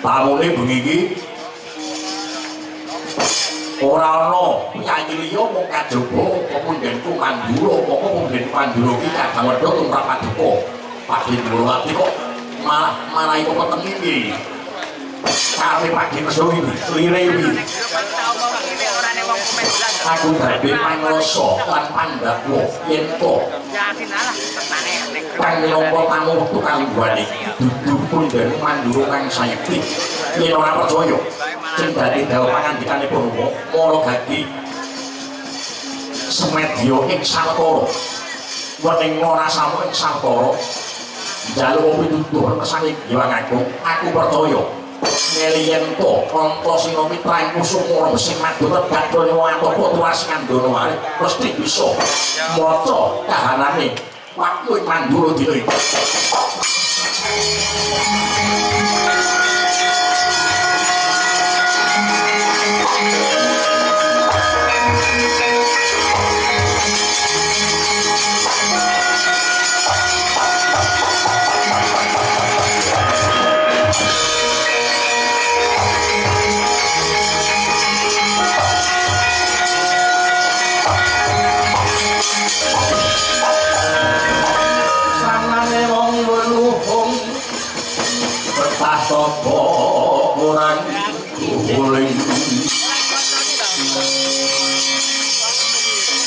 tamune bengi iki ora ana nyanyi liya mung kajaba pepundenku Mandura apa pepunden Pandura iki kadang wedha tumrap Paduka Pakde Dwarawati kok malah marahi kok weteng iki kare Pakde Kresna iki lire iki aku dadi pangrasa lan pandhawa yen to kang minangka tamu wektu kalungguhan iki dudu punden Mandura kang sayekti yen ora percaya sing dadi dawuh pangandikanipun Mara Gagi semedya ing Sawetara wening ora samu ing Sawetara njaluk pitutur kesane Hyang Agung aku percaya ngeliyen to Anta Singa Mitra ing Kusuma sing madhep badhe nyuwata tuwas ngandana wae mesti bisa maca kahanane waktu Mandura dina iki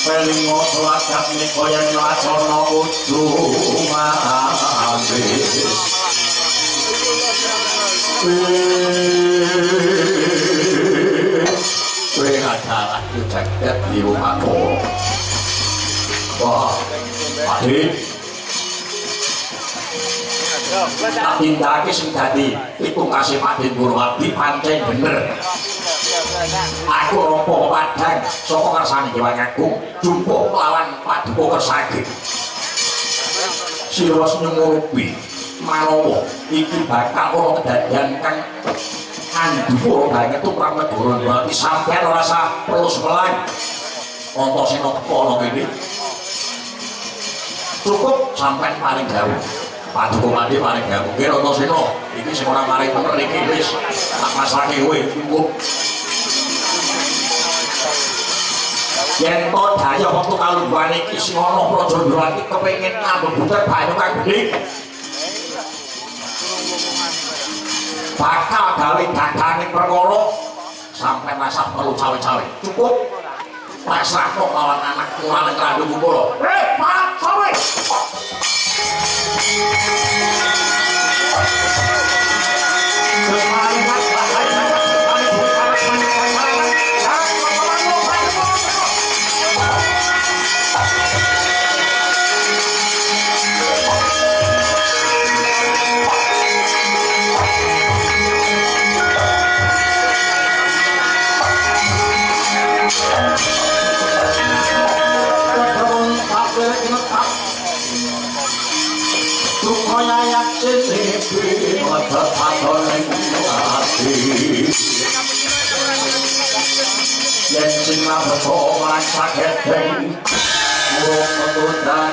Pelingo selacap nih koyang lacono kudu mabis kowe ngadalah jaket di rumahku wah adik tak tindaki sing dadi iku kasih Pakde Purwadi pancen bener aku rompo padang saka kersane Hyang Agung jumpuh lawan Paduka Kersage sira nyumurupi manawa iki bakal ana kedadian kang andhura banget tumrap negara berarti sampeyan ora usah perlu semelang Antasena teko ana kene cukup sampeyan paling dawuh Paduka Mandi paling dawuh nggih Antasena iki sing ora mari bener iki wis tak masake kowe cukup yen to daya wektu kalungguhan iki sing ana Praja Ndrawati kepengin ngambek butet banyu kang gedhe bakal gawe dadaning perkara sampai rasa perlu cawe-cawe cukup pasrah kok lawan anak kurang kandung kula Pak cawe yen sing lampah ora sagedeng mung metudan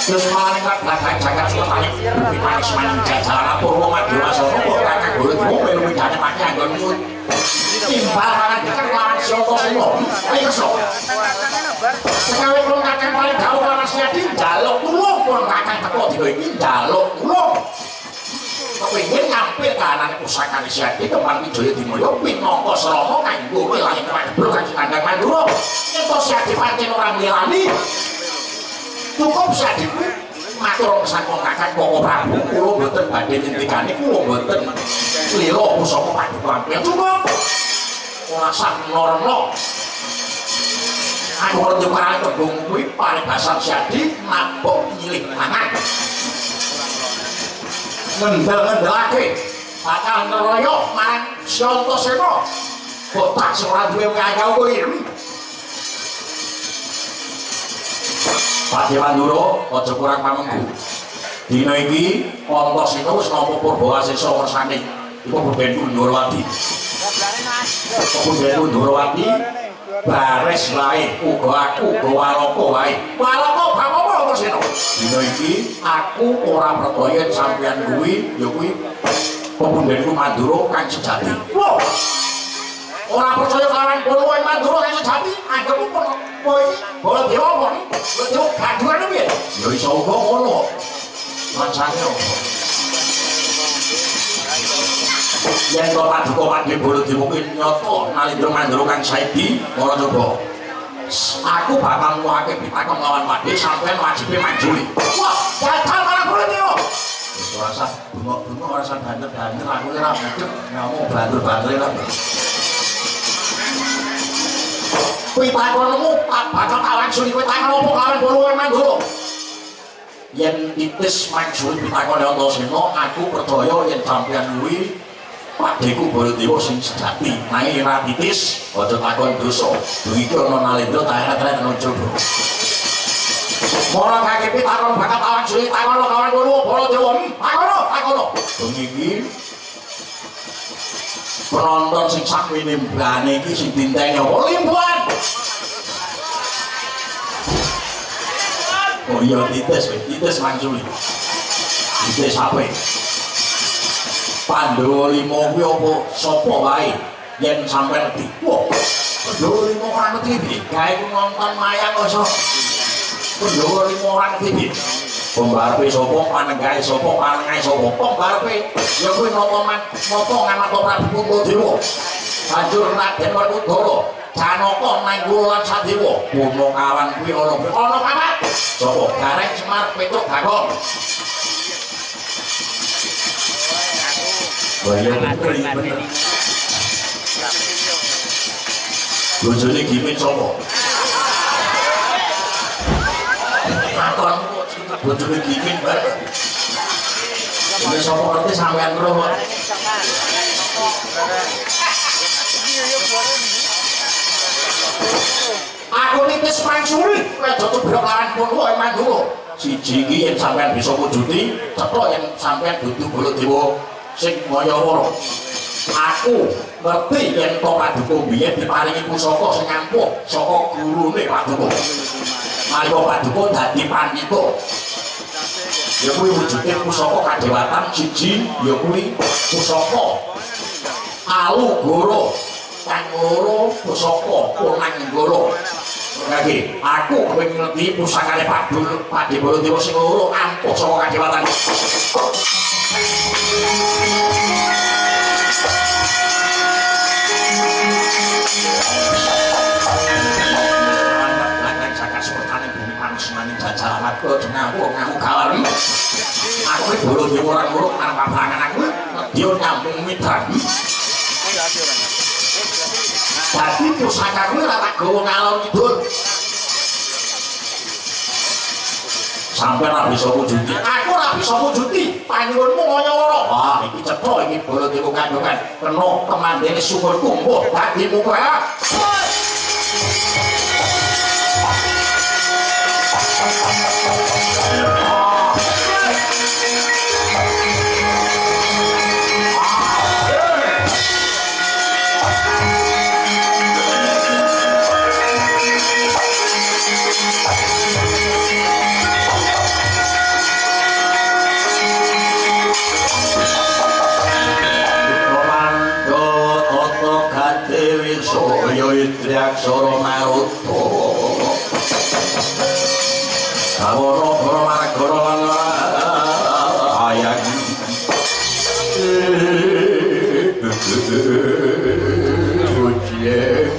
Semarang kan belakang jagat selatan Bupati Semarang jajaran Purwo Madewasana kok kakak golek mobil midane pakai anggonmu timbal marang dekat lawan Antasena ayo sok sekawe pun kakang paling jauh lawan Siadi njaluk tulung pun kakang teko dina iki njaluk tulung kepengin ngampil kahanane pusakane Siadi Kembang Wijaya Dimaya pinangka Srama kanggo wilayah Kemanggur Kanjeng Kandang Mandura yen Siadi pancen ora nglelani cukup Siadi matur kesakon kakang Koko Prabu kula mboten badhe nindikane kula mboten lila pusaka paduka ampil cukup ora sak norno aku ora nyukarane tembung kuwi paribasan Siadi nabok nyilih mangan ngendel-ngendelake bakal ngeroyok marang Antasena botak sing ora duwe ngayau kuwi Pakde Mandura aja kurang pamenggu dina iki Antasena wis nampa Purbawasesa kersane iku Pakde Ndrawati Pakde Ndrawati bares wae uga aku uga Walaka wae Walaka gak apa Antasena dina iki aku ora percaya sampeyan kuwi ya kuwi Pakde Mandura kang sejati wah ora percaya kalawan Purwo Mandura kang sejati anggapmu kowe iki bola dewa kok yo gaduhan piye yo iso uga ngono mancane opo yen kok Paduka Pakde Baladewa kuwi nyata Nalendra Mandura kang saiki ora coba aku bakal ngluwake pitakon lawan Pakde sampeyan wajibe manjuli wah gagal marang Baladewa ora usah bengok-bengok ora usah banter-banter aku ora medhek ngomong banter-banter ora pitakonmu tak bakal kawangsuli kowe tak opo kalawan Purwo Mandura yen titis mangsuli pitakone Antasena aku percaya yen sampeyan kuwi Pakdeku Baladewa sing sejati nae ra titis aja takon dosa iki ana Nalendra taret-taret nojobo ora kake pitakon bakal kawangsuli takon kawan Purwo Baladewa takono bengi penonton sing sakwene mbrane iki sing dinteni apa limbuan oh iya titis mangsuli titis ape Pandhawa 5 kuwi apa sapa wae yen sampeyan ngerti wah Pandhawa 5 ora ngerti iki gawe nonton mayang kok iso Pandhawa 5 ora ngerti iki Pembarepe sapa, panenggahe sapa, panengahe sapa? Pembarepe ya kuwi napa ngamat Prabu Puntadewa. Banjur Raden Werkudara, Janaka, Nanggula lan Sadewa. Gunung Awan kuwi ana papat. Sapa? Gareng Semar Petruk Bagong. Waya bener. Bojone Gimin sapa? Maton bojone Gimin bareng. Ini sapa ngerti sampean roh kok. Aku nitis mangsuli, wedo tubruk lawan kono emang dulu. Siji iki yen sampean bisa wujuti, cetha yen sampean dudu Baladewa sing Mayawara. Aku ngerti yen to Paduka biyen diparingi pusaka sing ampuh saka gurune Paduka. Malika Paduka dadi pandhita. Ya kuwi wujude pusaka kadewatan siji, ya kuwi pusaka Alugara. Kang loro pusaka Ponanggala. Lagi aku kepengin ngerti pusakane Pakde Baladewa sing loro ampuh saka kadewatan. Senaning jajaran aku ngaku gawawi. Aku iki Baladewa ora nguruk nang papangan aku. Dia nyambung midran. Dadi pusaka kuwi ora tak gawa ngalor kidul. Sampai ora bisa wujuti. Aku ora bisa wujuti. Panyuwunmu Mayawara. Wah, iki cetha iki Baladewa kandungan. Kena kemandene sumur kumbuh dadi muka. Triaksara Maruta Kawono Paramargara lan ayang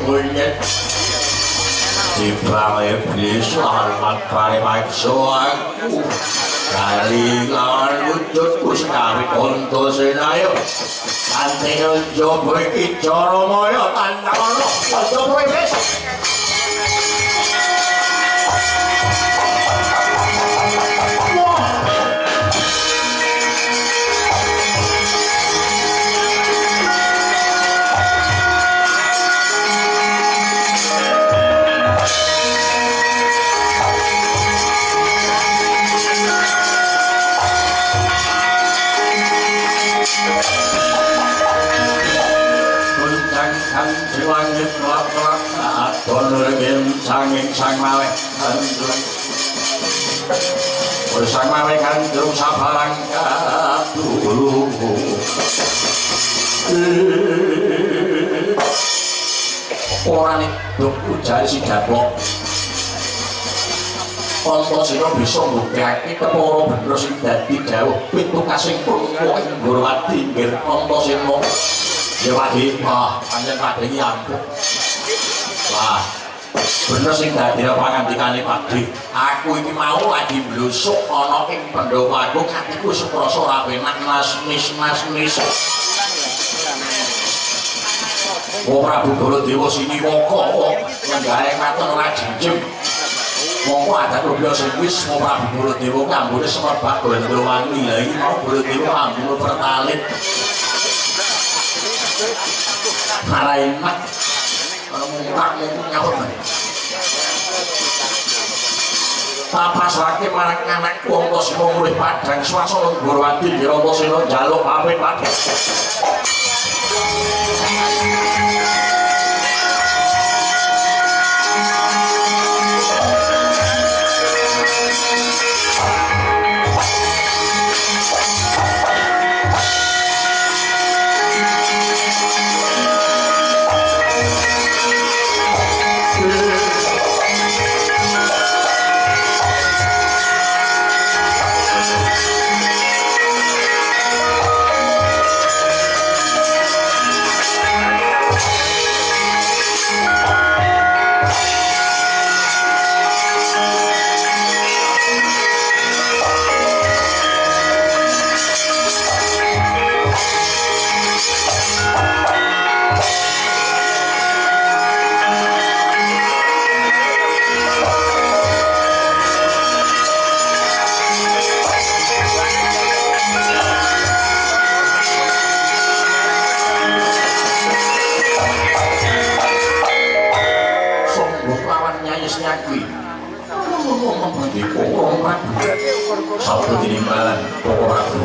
monyet Cipang iblis lan parimeksa aku kali lawan wujudku sekawi konto senayo Antena jopo iki cara maya tandana jopo iblis langit lak-lak aton rem sanging sang mawe kandung sang mawe kandung sabarang kadulu orang itu ujari si daplok Antasena bisa mbuktiake kepara bener sing dadi dawuh pitu kasing purwa ing Gorowati nggih Antasena. Ya Pakde, pancen Pakde iki ampuh. Wah, bener sing dadi pangandikane Pakde. Aku iki mau lagi blusuk ana ing Pendopo Agung atiku seprasa ora penak nasmis. Oh Prabu Baladewa Siniwaka nggawe katon ora jenjem. Monggo adat biasa wis mau Prabu Baladewa kambune semebak Gondowangi. Lah iki mau Baladewa ambune pertalit. Maraimat ana mungkak nyawut. Tapasake marang anakku Antasena mulih padhang swasana Gorowati Antasena njaluk pamit Pakde. nyaki. Ngomong mendeko wong Prabu. Sabda tinimbalan para Prabu.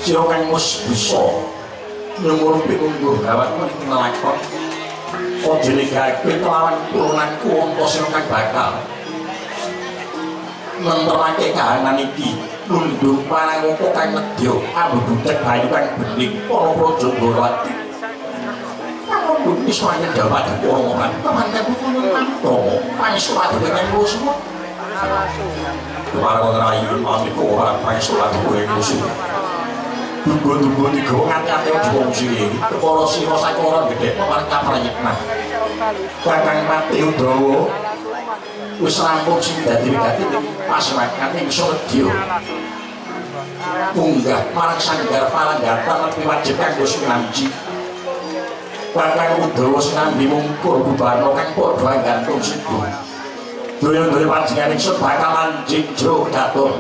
Sira kang wis bisa nyumur pinungguh gawat mriki lakon. Aja negake kelawan turunanku onta sira kang bakal nentrake kahanan iki. Nundung panangoko kang nedya ambudhutek bayu kang bening para praja Ndorowati. Pangondhun wis wanyen dawa diporoman pamanten pukulun pamitomo pangestu atuhe kang kula semut. Kepala kontrayu pamiko ora pangestu atuhe musuh. Tunggu-tunggu digawa nganti-nganti diwongsi kepala sira sakora gedhe paman kaprayitna. Kakang Pati Udawa wis rampung sing dadi wigati pasewakan ing Suredya. Munggah marang sanggar palanggatan lan wajib kanggo sinambi. Kakang Udawa sinambi mungkur bubarno kang padha gantung sidu. Daya-daya panjenengan ingsun bakal anjing jro datung.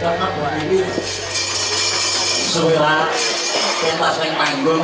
tenan iki. Suwira pentas ning panggung